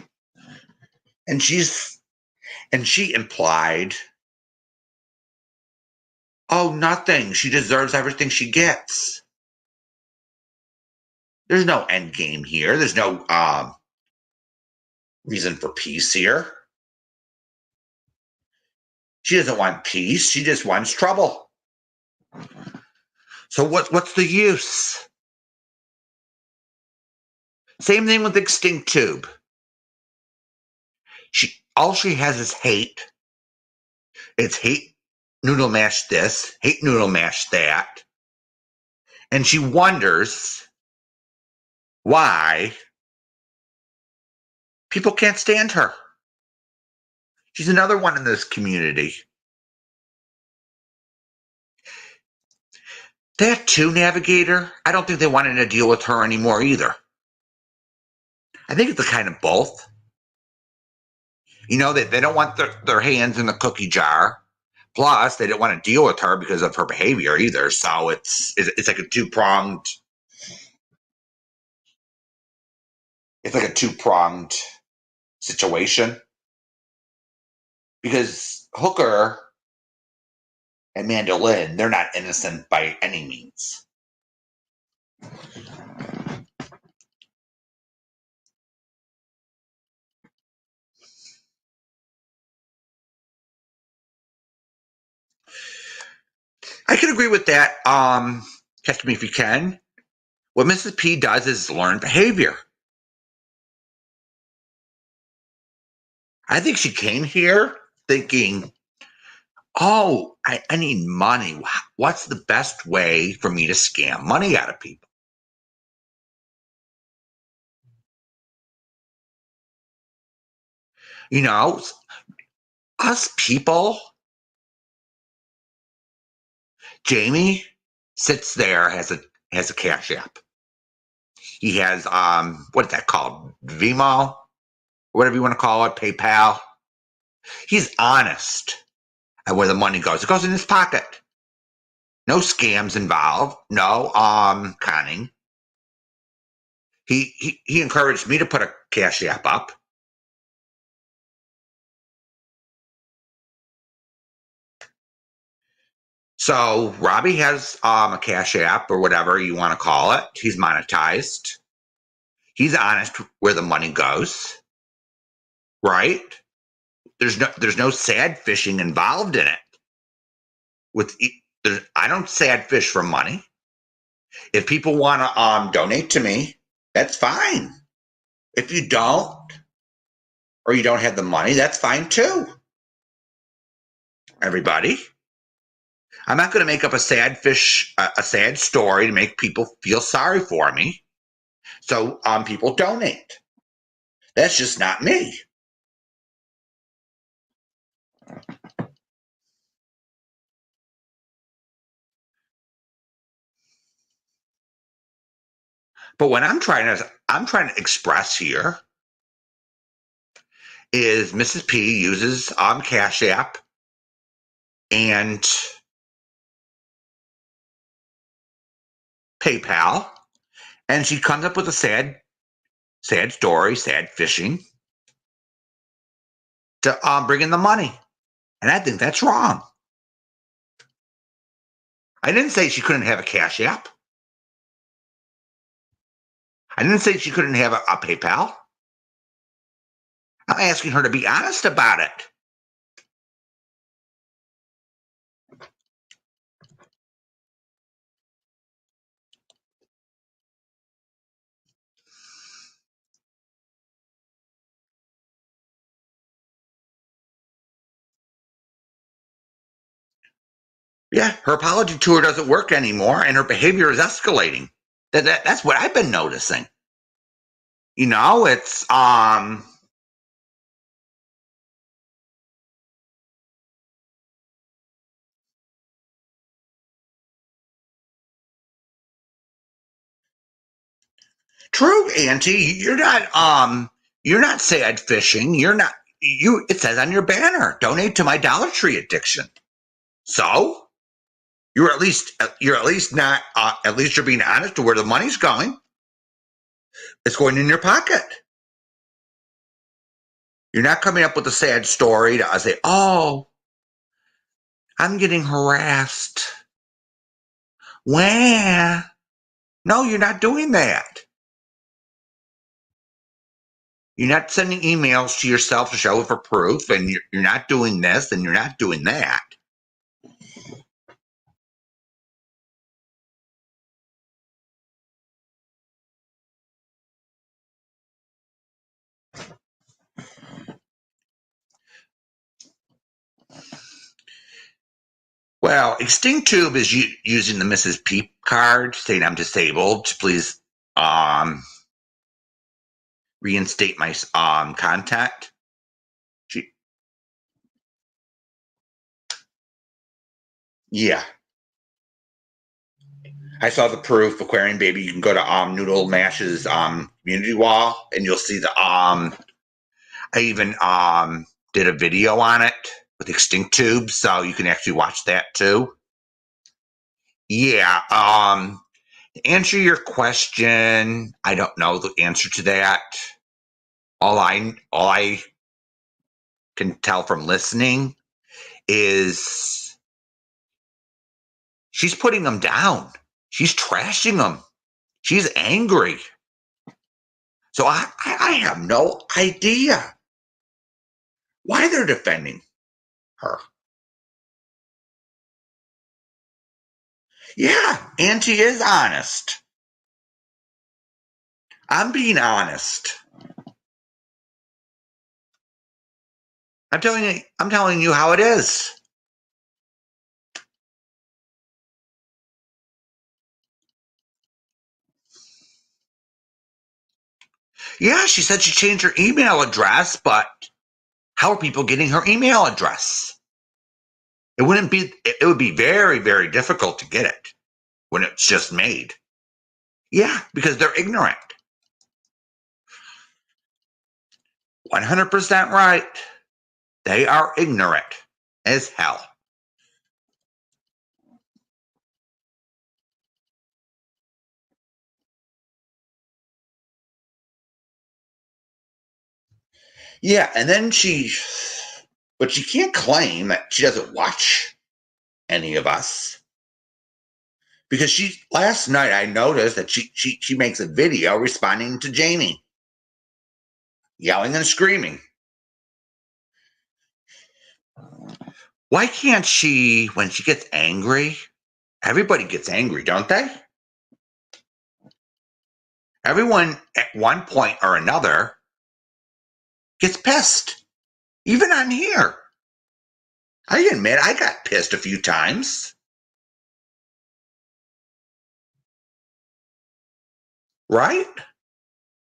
And she implied, oh, nothing. She deserves everything she gets. There's no end game here. There's no reason for peace here. She doesn't want peace. She just wants trouble. So what's the use? Same thing with Extinct Tube. All she has is hate. It's hate noodle mash this, hate noodle mash that. And she wonders why people can't stand her. She's another one in this community. That too, Navigator, I don't think they wanted to deal with her anymore either. I think it's a kind of both. You know, they don't want their hands in the cookie jar. Plus, they didn't want to deal with her because of her behavior either. So it's like a two-pronged. It's like a two-pronged situation. Because Hooker and Mandolin, they're not innocent by any means. I can agree with that. Catch me if you can. What Mrs. P does is learn behavior. I think she came here thinking, oh, I need money. What's the best way for me to scam money out of people? You know, us people, Jamie sits there, has a Cash App. He has what is that called? Vimo, whatever you want to call it, PayPal. He's honest at where the money goes. It goes in his pocket. No scams involved. No conning. He encouraged me to put a Cash App up. So Robbie has a Cash App or whatever you want to call it. He's monetized. He's honest where the money goes, right? There's no sad fishing involved in it. I don't sad fish for money. If people want to donate to me, that's fine. If you don't, or you don't have the money, that's fine too. Everybody, I'm not going to make up a sad story to make people feel sorry for me. So people donate. That's just not me. But what I'm trying to express here is Mrs. P uses Cash App and PayPal, and she comes up with a sad story, sad fishing to bring in the money. And I think that's wrong. I didn't say she couldn't have a Cash App. I didn't say she couldn't have a PayPal. I'm asking her to be honest about it. Yeah, her apology tour doesn't work anymore, and her behavior is escalating. That's what I've been noticing. You know, it's True, Auntie. You're not sad fishing. It says on your banner, donate to my Dollar Tree addiction. So you're at least not at least you're being honest to where the money's going. It's going in your pocket. You're not coming up with a sad story to say, "Oh, I'm getting harassed." Wah. No, you're not doing that. You're not sending emails to yourself to show it for proof, and you're not doing this, and you're not doing that. Well, Extinct Tube is using the Mrs. Peep card, saying I'm disabled. Please reinstate my contact. Yeah. I saw the proof, Aquarium Baby. You can go to Noodle Mash's community wall, and you'll see the I even did a video on it with Extinct Tube, so you can actually watch that too. Yeah. To answer your question, I don't know the answer to that. All I can tell from listening is she's putting them down. She's trashing them. She's angry. So I have no idea why they're defending her. Yeah, Auntie is honest. I'm being honest. I'm telling you how it is. Yeah, she said she changed her email address, but how are people getting her email address? It would be very, very difficult to get it when it's just made. Yeah, because they're ignorant. 100% right. They are ignorant as hell. Yeah, and then but she can't claim that she doesn't watch any of us. Because last night I noticed that she makes a video responding to Jamie, yelling and screaming. Why can't she, when she gets angry, everybody gets angry, don't they? Everyone at one point or another gets pissed, even on here. I admit I got pissed a few times. Right?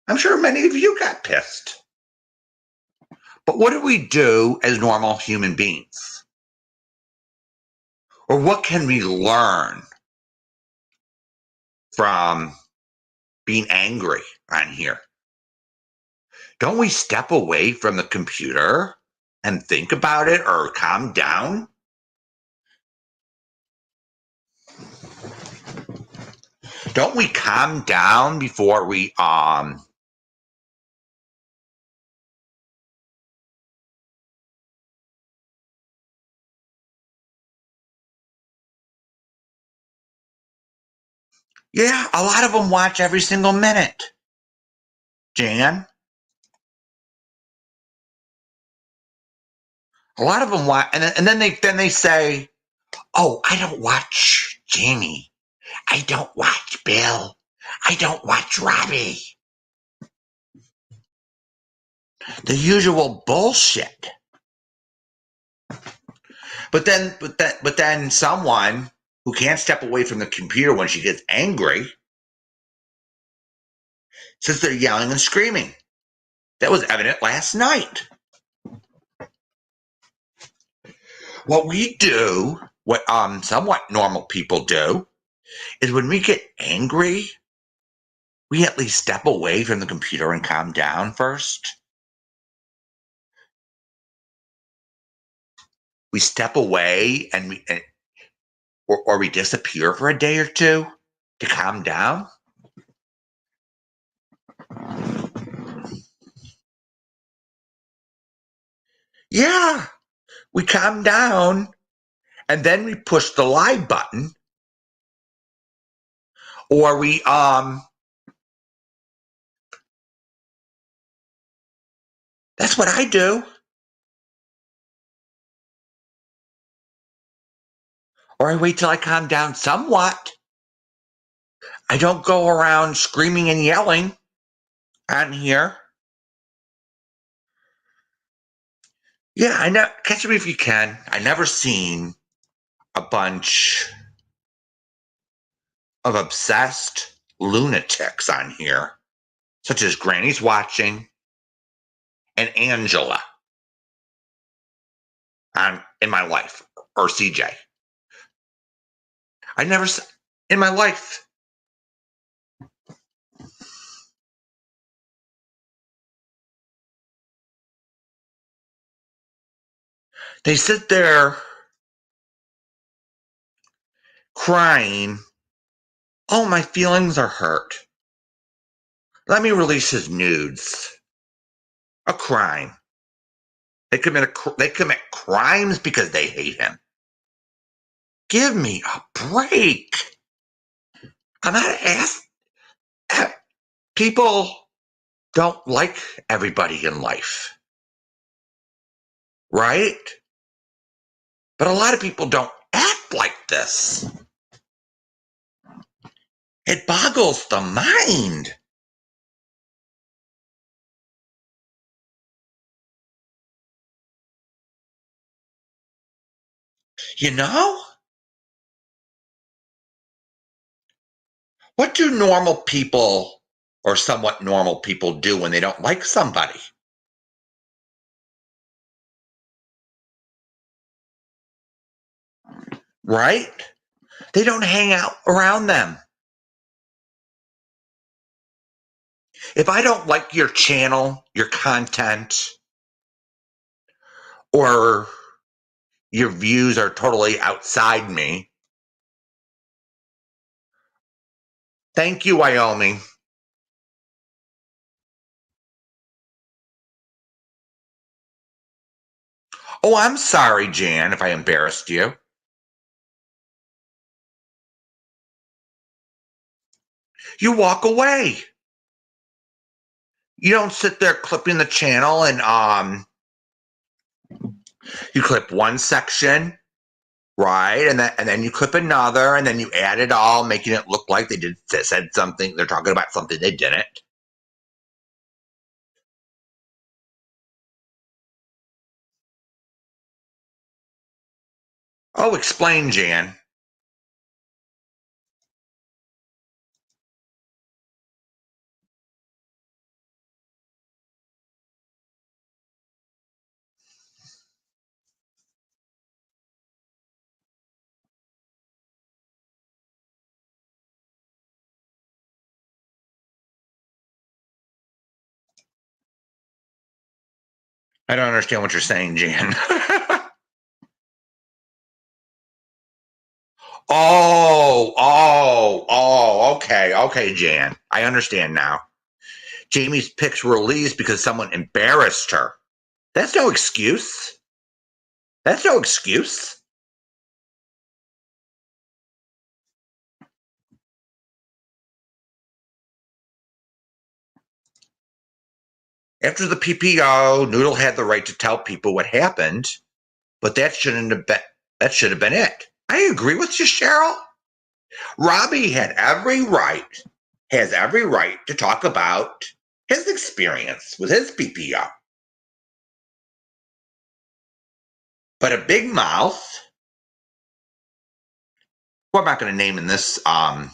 I'm sure many of you got pissed. But what do we do as normal human beings? Or what can we learn from being angry on here? Don't we step away from the computer and think about it or calm down? Don't we calm down before we Yeah, a lot of them watch every single minute. Jan? A lot of them watch, and then they say, "Oh, I don't watch Jamie. I don't watch Bill. I don't watch Robbie." The usual bullshit. But then someone who can't step away from the computer when she gets angry says they're yelling and screaming. That was evident last night. What we do, what somewhat normal people do, is when we get angry, we at least step away from the computer and calm down first? We step away or we disappear for a day or two to calm down? Yeah, we calm down and then we push the live button, or that's what I do. Or I wait till I calm down somewhat. I don't go around screaming and yelling on here. Yeah, I know. Catch me if you can. I never seen a bunch of obsessed lunatics on here, such as Granny's Watching and Angela in my life, or CJ. I never in my life. They sit there crying. Oh, my feelings are hurt. Let me release his nudes. A crime. They commit crimes because they hate him. Give me a break. I'm not asking. People don't like everybody in life, right? But a lot of people don't act like this. It boggles the mind. You know? What do normal people or somewhat normal people do when they don't like somebody? Right? They don't hang out around them. If I don't like your channel, your content, or your views are totally outside me, thank you, Wyoming. Oh, I'm sorry, Jan, if I embarrassed you. You walk away. You don't sit there clipping the channel and you clip one section, right? And then you clip another, and then you add it all, making it look like they said something. They're talking about something they didn't. Oh, explain, Jan. I don't understand what you're saying, Jan. Okay, Jan. I understand now. Jamie's pics were released because someone embarrassed her. That's no excuse. That's no excuse. After the PPO, Noodle had the right to tell people what happened, but that should have been it. I agree with you, Cheryl. Robbie has every right to talk about his experience with his PPO. But a big mouth, who I'm not going to name in this. Oh,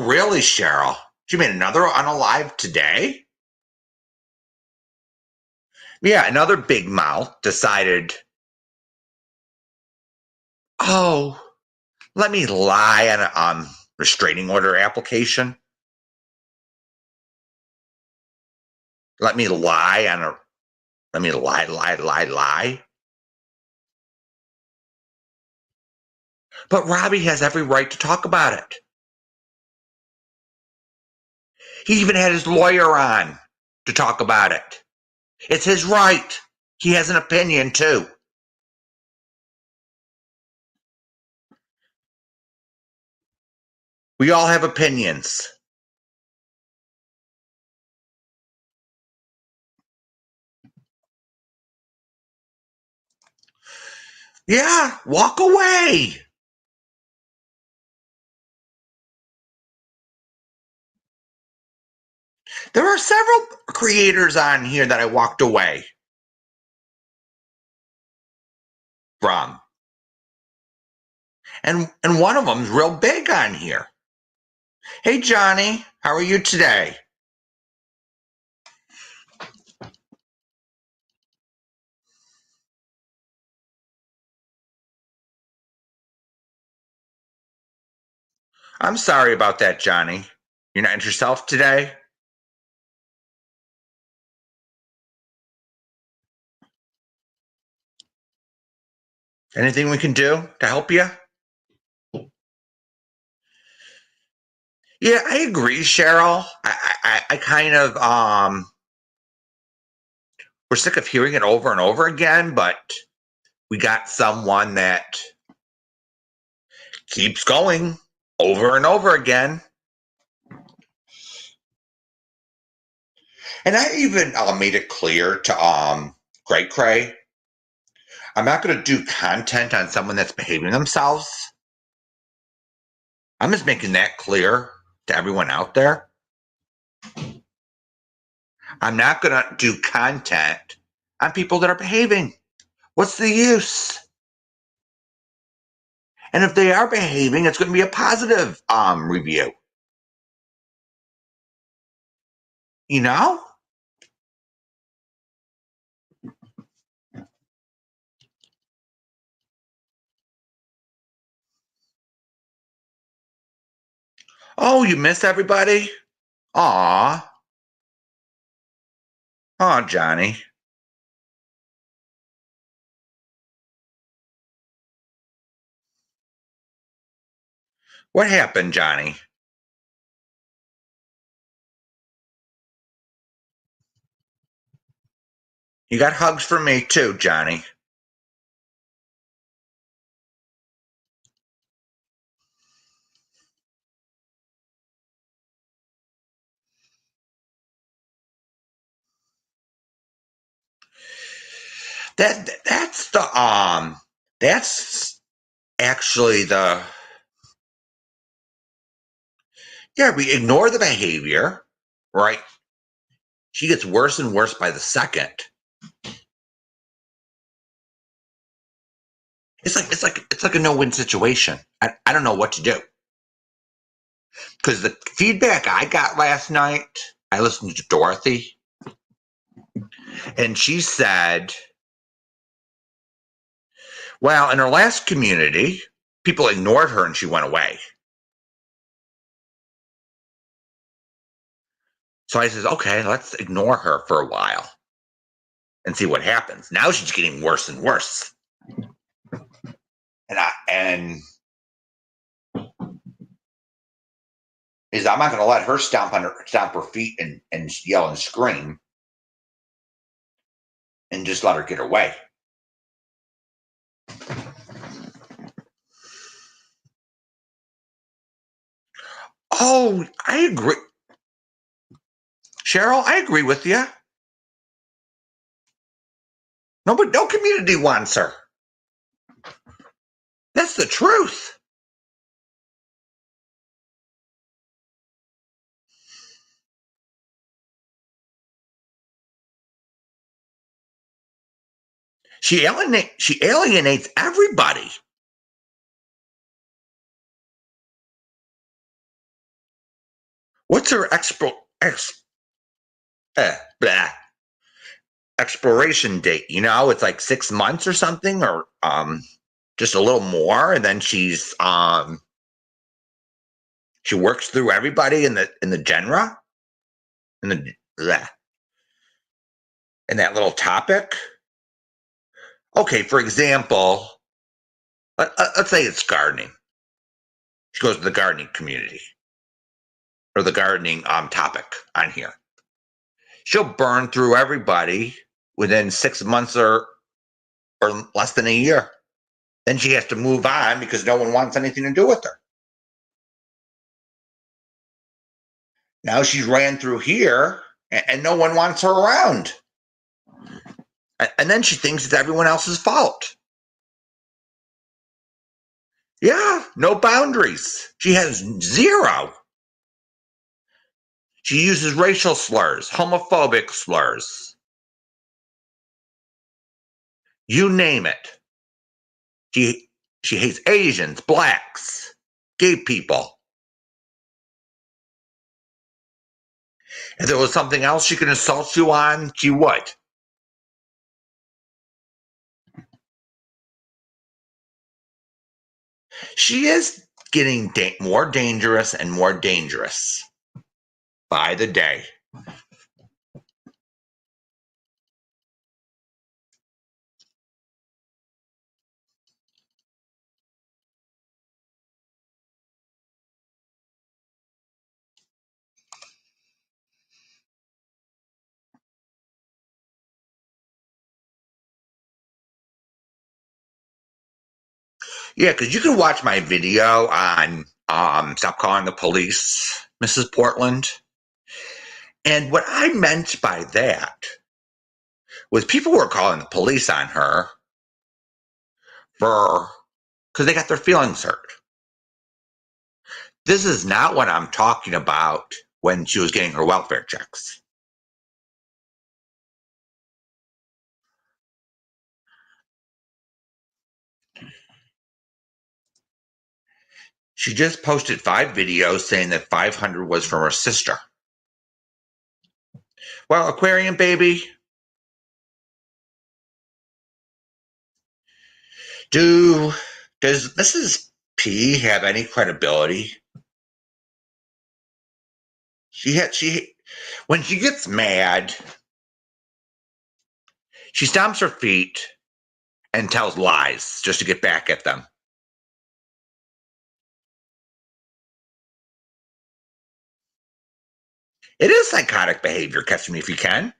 really, Cheryl? She made another unalive today? Yeah, another big mouth decided, oh, let me lie restraining order application. Let me lie. But Robbie has every right to talk about it. He even had his lawyer on to talk about it. It's his right. He has an opinion too. We all have opinions. Yeah, walk away. There are several creators on here that I walked away from. And one of them's real big on here. Hey, Johnny, how are you today? I'm sorry about that, Johnny. You're not yourself today? Anything we can do to help you? Yeah, I agree, Cheryl. I kind of we're sick of hearing it over and over again, but we got someone that keeps going over and over again. And I even made it clear to Cray. I'm not going to do content on someone that's behaving themselves. I'm just making that clear to everyone out there. I'm not going to do content on people that are behaving. What's the use? And if they are behaving, it's going to be a positive review. You know? Oh, you miss everybody? Aw. Aw, Johnny. What happened, Johnny? You got hugs from me too, Johnny. That's actually the yeah, we ignore the behavior, right? She gets worse and worse by the second. It's like a no-win situation. I don't know what to do. Because the feedback I got last night, I listened to Dorothy, and she said, well, in her last community, people ignored her and she went away. So I says, okay, let's ignore her for a while and see what happens. Now she's getting worse and worse. And is I'm not going to let her stomp her feet and yell and scream and just let her get away. Oh, I agree. Cheryl, I agree with you. No community wants her. That's the truth. She alienates everybody. What's her expiration date? You know, it's like 6 months or something, or just a little more, and then she's She works through everybody in the genre, in that little topic. Okay, for example, let's say it's gardening. She goes to the gardening community or the gardening topic on here. She'll burn through everybody within 6 months or less than a year. Then she has to move on because no one wants anything to do with her. Now she's ran through here and no one wants her around. And then she thinks it's everyone else's fault. Yeah, no boundaries. She has zero. She uses racial slurs, homophobic slurs. You name it. She hates Asians, blacks, gay people. If there was something else she could insult you on, she would. She is getting more dangerous and more dangerous by the day. Yeah, because you can watch my video on Stop Calling the Police, Mrs. Portland. And what I meant by that was people were calling the police on her because they got their feelings hurt. This is not what I'm talking about when she was getting her welfare checks. She just posted 5 videos saying that 500 was from her sister. Well, Aquarium baby, does Mrs. P have any credibility? When she gets mad, she stomps her feet and tells lies just to get back at them. It is psychotic behavior, catch me if you can.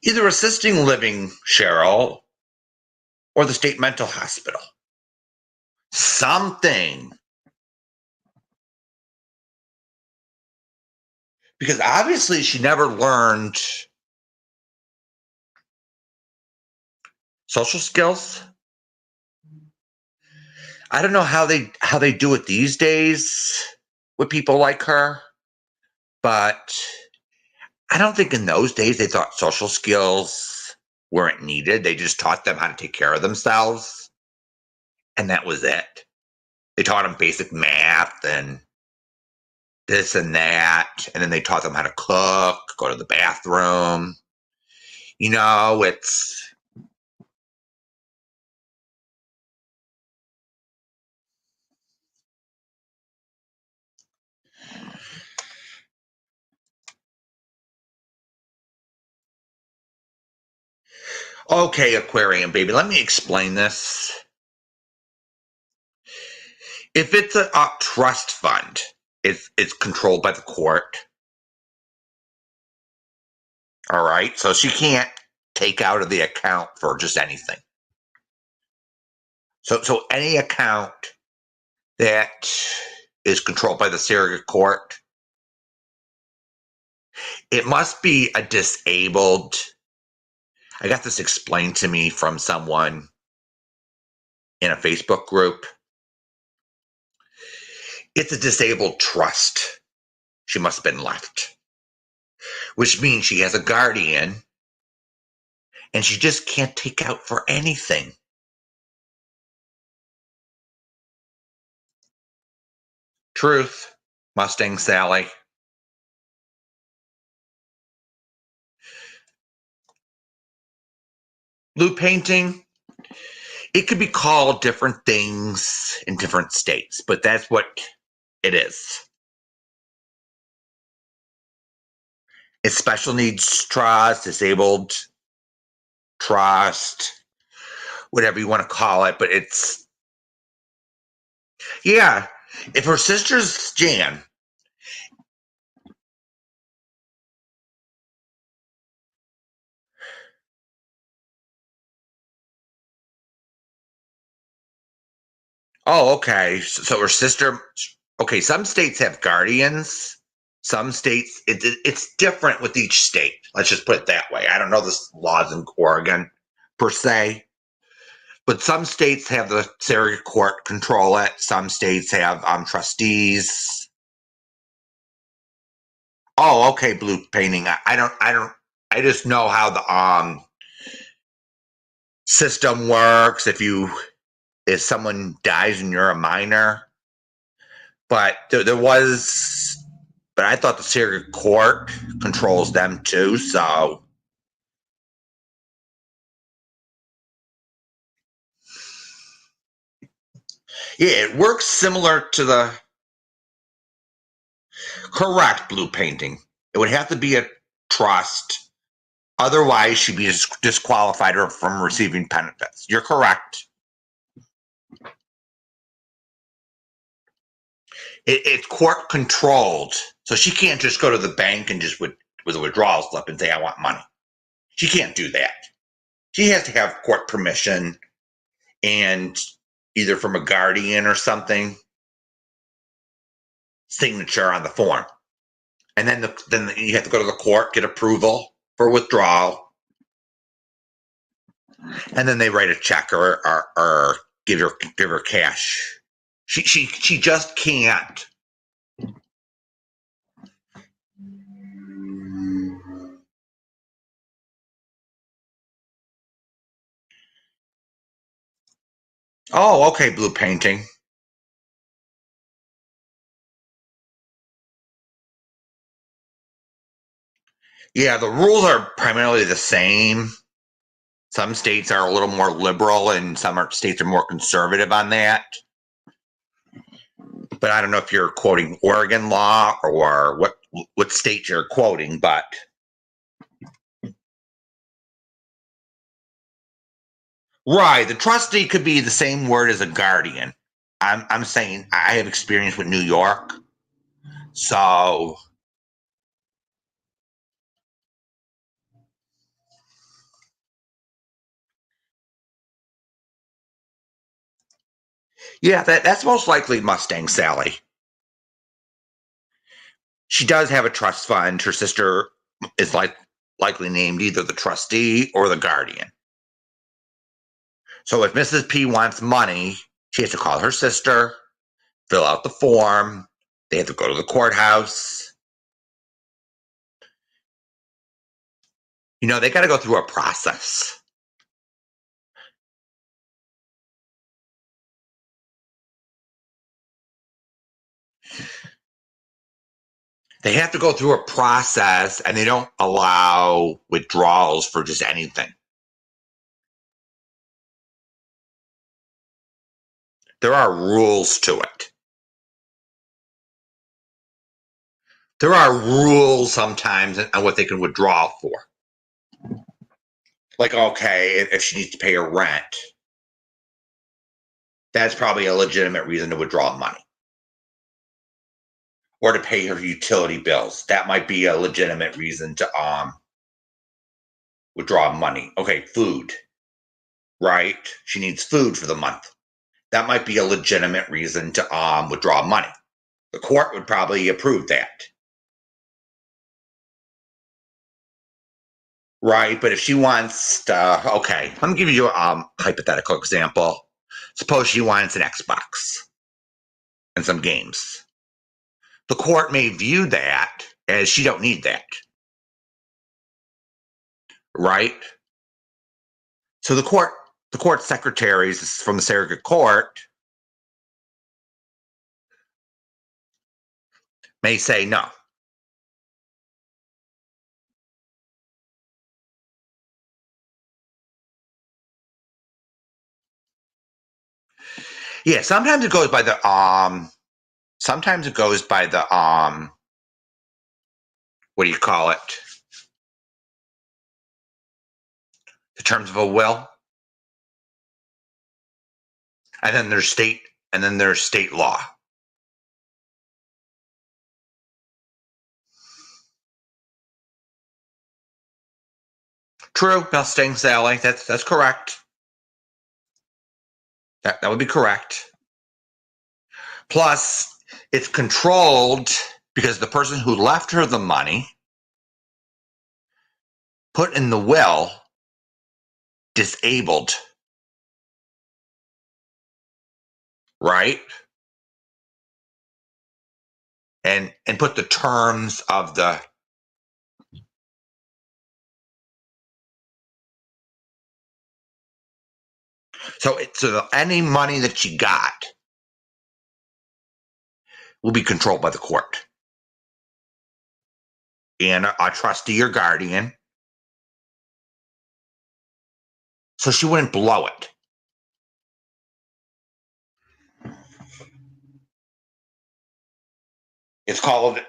Either assisting living Cheryl or the state mental hospital. Something. Because obviously she never learned social skills. I don't know how they do it these days with people like her, but I don't think in those days they thought social skills weren't needed. They just taught them how to take care of themselves, and that was it. They taught them basic math and this and that, and then they taught them how to cook, go to the bathroom. It's okay, Aquarium baby. Let me explain this. If it's a trust fund, it's controlled by the court. All right, so she can't take out of the account for just anything. So any account that is controlled by the surrogate court, it must be a disabled. I got this explained to me from someone in a Facebook group. It's a disabled trust. She must have been left, which means she has a guardian and she just can't take out for anything. Truth. Mustang Sally. Blue painting. It could be called different things in different states, but that's what it is. It's special needs trust, disabled trust, whatever you want to call it, but it's, yeah. If her sister's Jan, oh, okay. So her sister, okay, some states have guardians. Some states, it's different with each state. Let's just put it that way. I don't know the laws in Oregon per se, but some states have the surrogate court control it. Some states have trustees. Oh, okay, blue painting. I just know how the system works. If someone dies and you're a minor, but but I thought the surrogate court controls them too. So yeah, it works similar to the correct blue painting. It would have to be a trust. Otherwise, she'd be disqualified from receiving benefits. You're correct. It's court controlled. So she can't just go to the bank and just with a withdrawal slip and say, I want money. She can't do that. She has to have court permission and either from a guardian or something, signature on the form. And then you have to go to the court, get approval for withdrawal. And then they write a check or give her cash. She just can't. Oh, okay, blue painting. Yeah, the rules are primarily the same. Some states are a little more liberal and some states are more conservative on that. But I don't know if you're quoting Oregon law or what state you're quoting, but right, the trustee could be the same word as a guardian. I'm saying I have experience with New York, so yeah, that's most likely Mustang Sally. She does have a trust fund. Her sister is likely named either the trustee or the guardian. So if Mrs. P wants money, she has to call her sister, fill out the form. They have to go to the courthouse. They got to go through a process. They have to go through a process and they don't allow withdrawals for just anything. There are rules to it. There are rules sometimes on what they can withdraw for. Like, okay, if she needs to pay her rent, that's probably a legitimate reason to withdraw money. Or to pay her utility bills. That might be a legitimate reason to withdraw money. Okay, food. Right? She needs food for the month. That might be a legitimate reason to withdraw money. The court would probably approve that. Right, but if she wants okay, let me give you a hypothetical example. Suppose she wants an Xbox and some games. The court may view that as she don't need that. Right? So the court secretaries from the surrogate court may say no. Yeah, sometimes it goes by the sometimes it goes by the what do you call it? The terms of a will. And then there's state law. True, Mustang Sally. That's correct. That would be correct. Plus, it's controlled because the person who left her the money put in the will disabled. Right? And put the terms of the so any money that she got will be controlled by the court and a trustee or guardian, so she wouldn't blow it. It's called.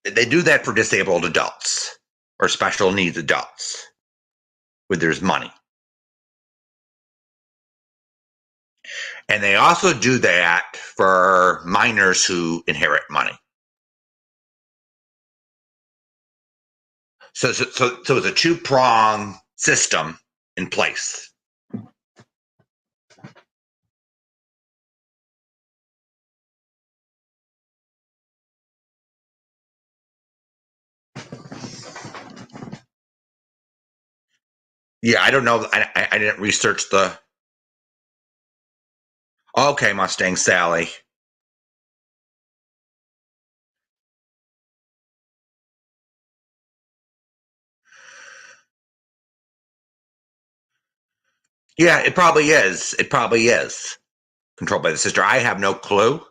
They do that for disabled adults or special needs adults where there's money. And they also do that for minors who inherit money. So it's a two-prong system in place. Yeah, I don't know. I didn't research the. Okay, Mustang Sally. Yeah, it probably is. It probably is controlled by the sister. I have no clue.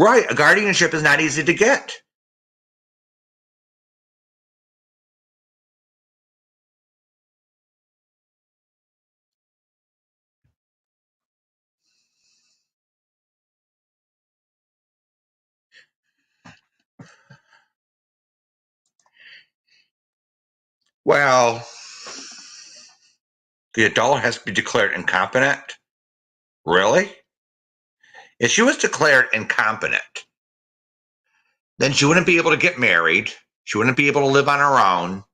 Right, a guardianship is not easy to get. Well, the adult has to be declared incompetent. Really? If she was declared incompetent, then she wouldn't be able to get married. She wouldn't be able to live on her own.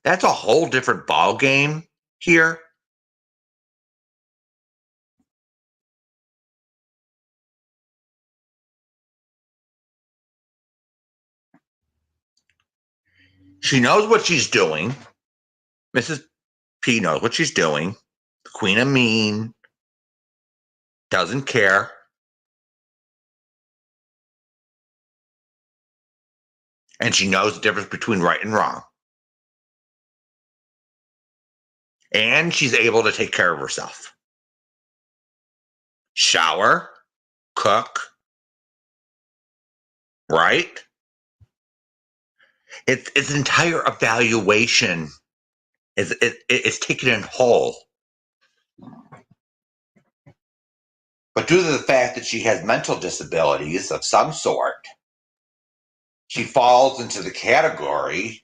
That's a whole different ball game here. She knows what she's doing. Mrs. P knows what she's doing. The Queen of Mean doesn't care. And she knows the difference between right and wrong. And she's able to take care of herself. Shower, cook, right? Its entire evaluation is taken in whole. But due to the fact that she has mental disabilities of some sort, she falls into the category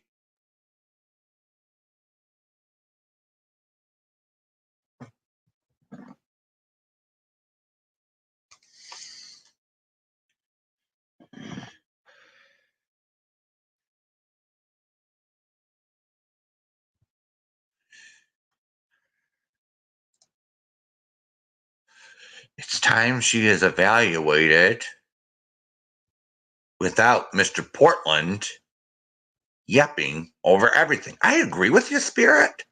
it's time she is evaluated without Mr. Portland yapping over everything. I agree with you, Spirit.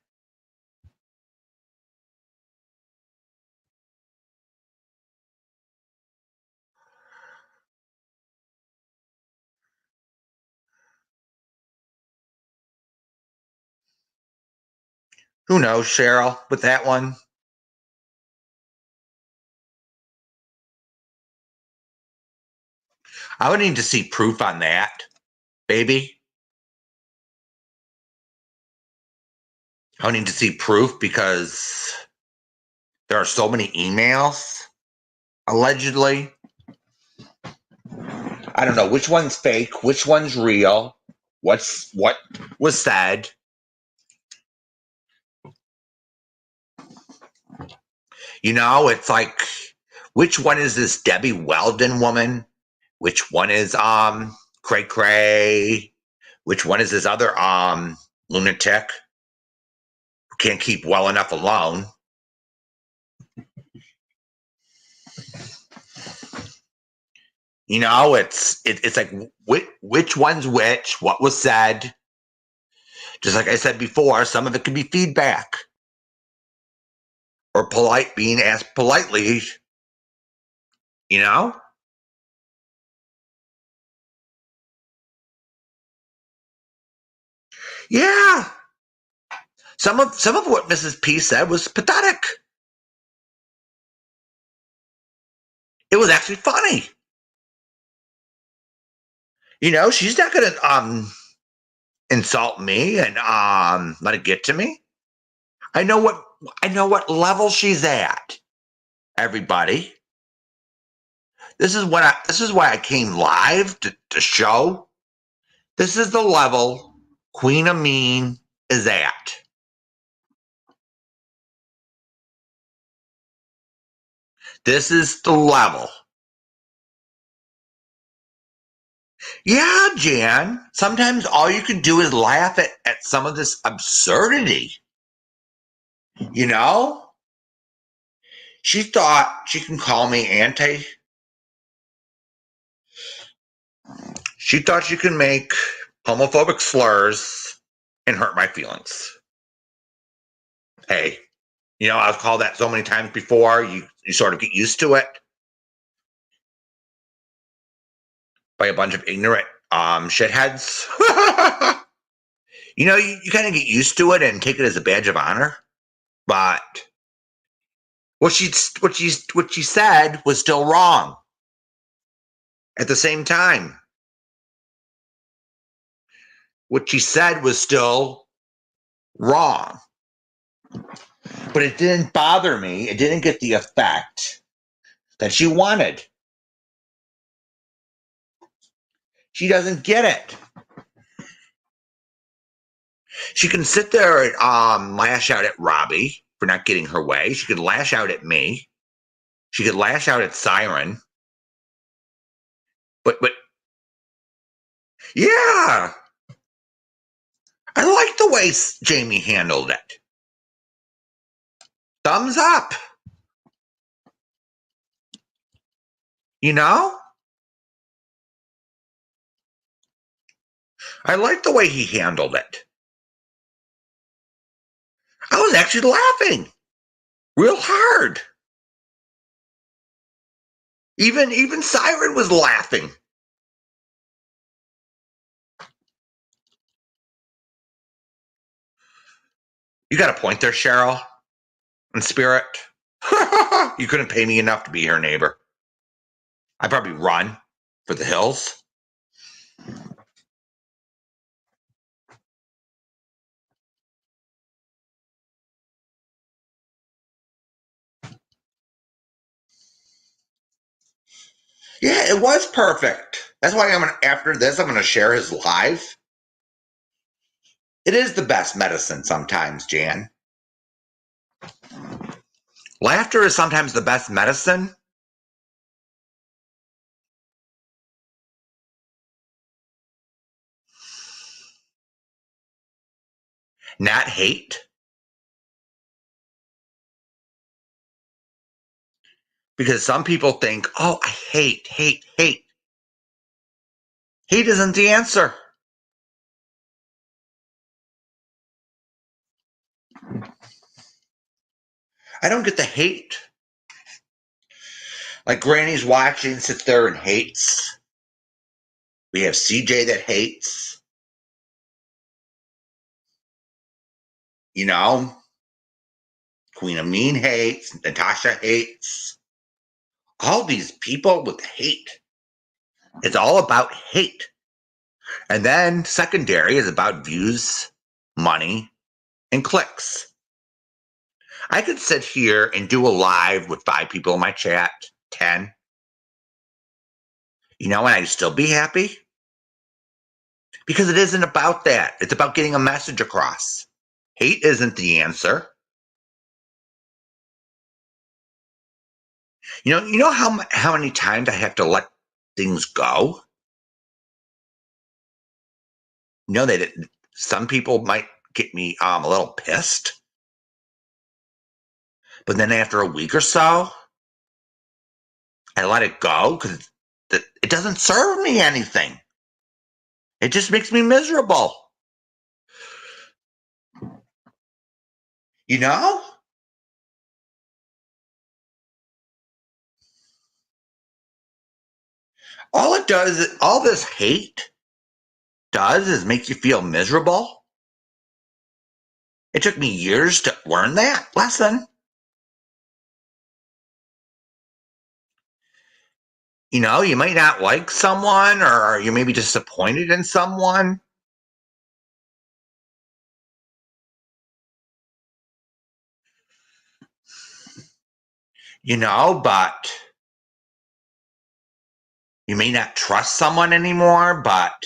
Who knows, Cheryl, with that one? I would need to see proof on that, baby. I would need to see proof because there are so many emails, allegedly. I don't know which one's fake, which one's real, what was said. You know, it's like, which one is this Debbie Weldon woman? Which one is Cray? Which one is this other lunatic who can't keep well enough alone? You know, it's like which one's which, what was said. Just like I said before, some of it could be feedback or being asked politely, you know? Yeah. Some of what Mrs. P said was pathetic. It was actually funny. You know, she's not gonna insult me and let it get to me. I know what level she's at. Everybody. This is why I came live to show. This is the level Queen Amin is at. This is the level. Yeah, Jan. Sometimes all you can do is laugh at some of this absurdity. You know? She thought she can call me anti. She thought she could make homophobic slurs and hurt my feelings. Hey, you know, I've called that so many times before, you sort of get used to it. By a bunch of ignorant shitheads. You know, you kind of get used to it and take it as a badge of honor. But what she said was still wrong. At the same time, what she said was still wrong. But it didn't bother me. It didn't get the effect that she wanted. She doesn't get it. She can sit there and lash out at Robbie for not getting her way. She could lash out at me. She could lash out at Siren. But yeah, I like the way Jamie handled it. Thumbs up. You know? I like the way he handled it. I was actually laughing real hard. Even Siren was laughing. You got a point there, Cheryl, in spirit. You couldn't pay me enough to be your neighbor. I'd probably run for the hills. Yeah, it was perfect. That's why after this, I'm gonna share his live. It is the best medicine sometimes, Jan. Laughter is sometimes the best medicine. Not hate. Because some people think, oh, I hate. Hate isn't the answer. I don't get the hate. Like Granny's watching, sits there and hates. We have CJ that hates. You know, Queen Amin hates. Natasha hates. All these people with hate. It's all about hate. And then secondary is about views, money, and clicks. I could sit here and do a live with 5 people in my chat, 10, and I'd still be happy because it isn't about that. It's about getting a message across. Hate isn't the answer. How many times I have to let things go? That some people might get me a little pissed, but then after a week or so, I let it go because it doesn't serve me anything. It just makes me miserable. You know? All this hate does is make you feel miserable. It took me years to learn that lesson. You might not like someone or you may be disappointed in someone. But you may not trust someone anymore, but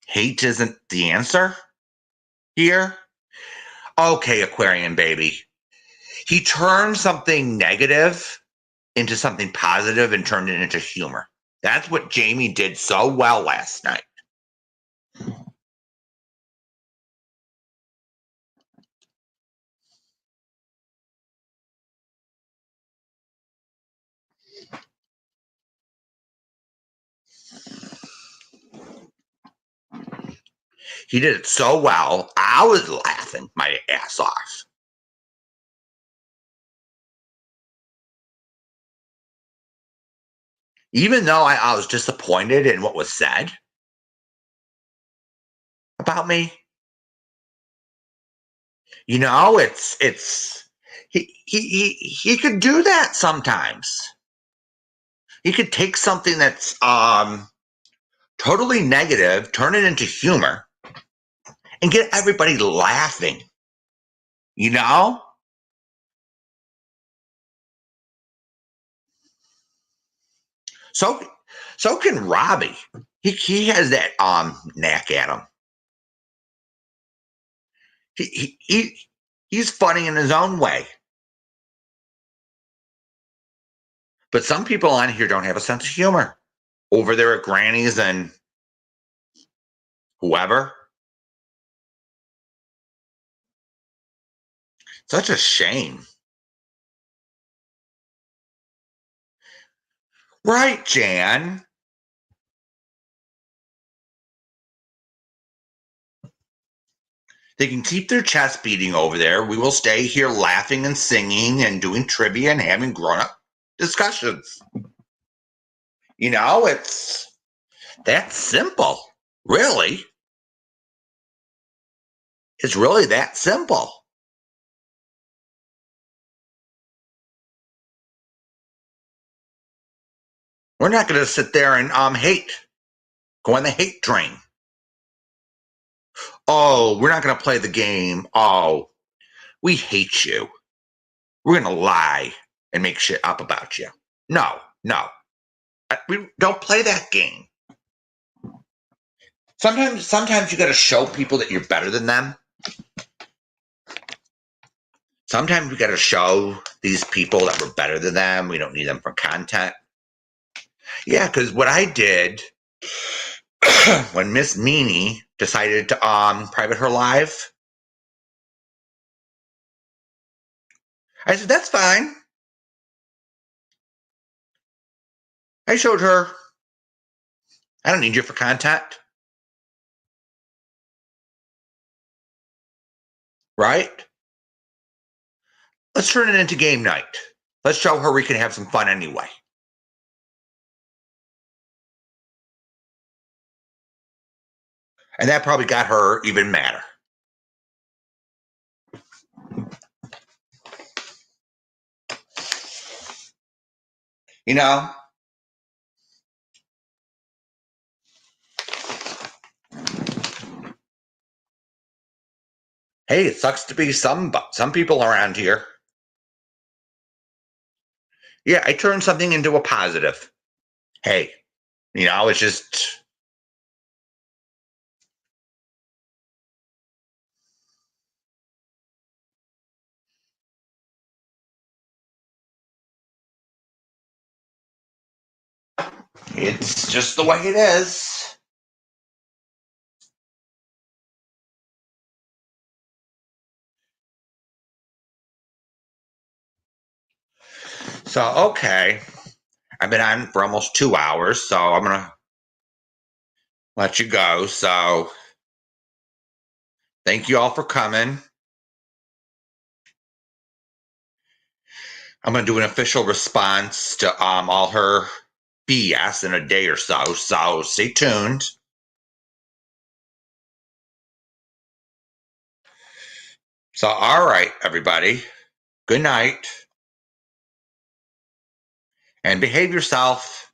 hate isn't the answer here. Okay, Aquarian baby. He turned something negative into something positive and turned it into humor. That's what Jamie did so well last night. He did it so well. I was laughing my ass off. Even though I was disappointed in what was said about me. It's he could do that sometimes. He could take something that's totally negative, turn it into humor, and get everybody laughing. You know? So so can Robbie. He has that knack at him. He's funny in his own way. But some people on here don't have a sense of humor. Over there at Granny's and whoever. Such a shame. Right, Jan? They can keep their chest beating over there. We will stay here laughing and singing and doing trivia and having grown up discussions. It's that simple. Really. It's really that simple. We're not going to sit there and hate. Go on the hate train. Oh, we're not going to play the game. Oh, we hate you. We're going to lie and make shit up about you. No, no. We don't play that game. Sometimes you got to show people that you're better than them. Sometimes we got to show these people that we're better than them. We don't need them for content. Yeah, because what I did when Miss Meanie decided to private her live, I said, that's fine. I showed her, I don't need you for content. Right? Let's turn it into game night. Let's show her we can have some fun anyway. And that probably got her even madder. You know? Hey, it sucks to be some people around here. Yeah, I turned something into a positive. Hey, it's just, it's just the way it is. So, okay. I've been on for almost 2 hours, so I'm going to let you go. So, thank you all for coming. I'm going to do an official response to all her BS in a day or so. So, stay tuned. So, all right, everybody. Good night. And behave yourself.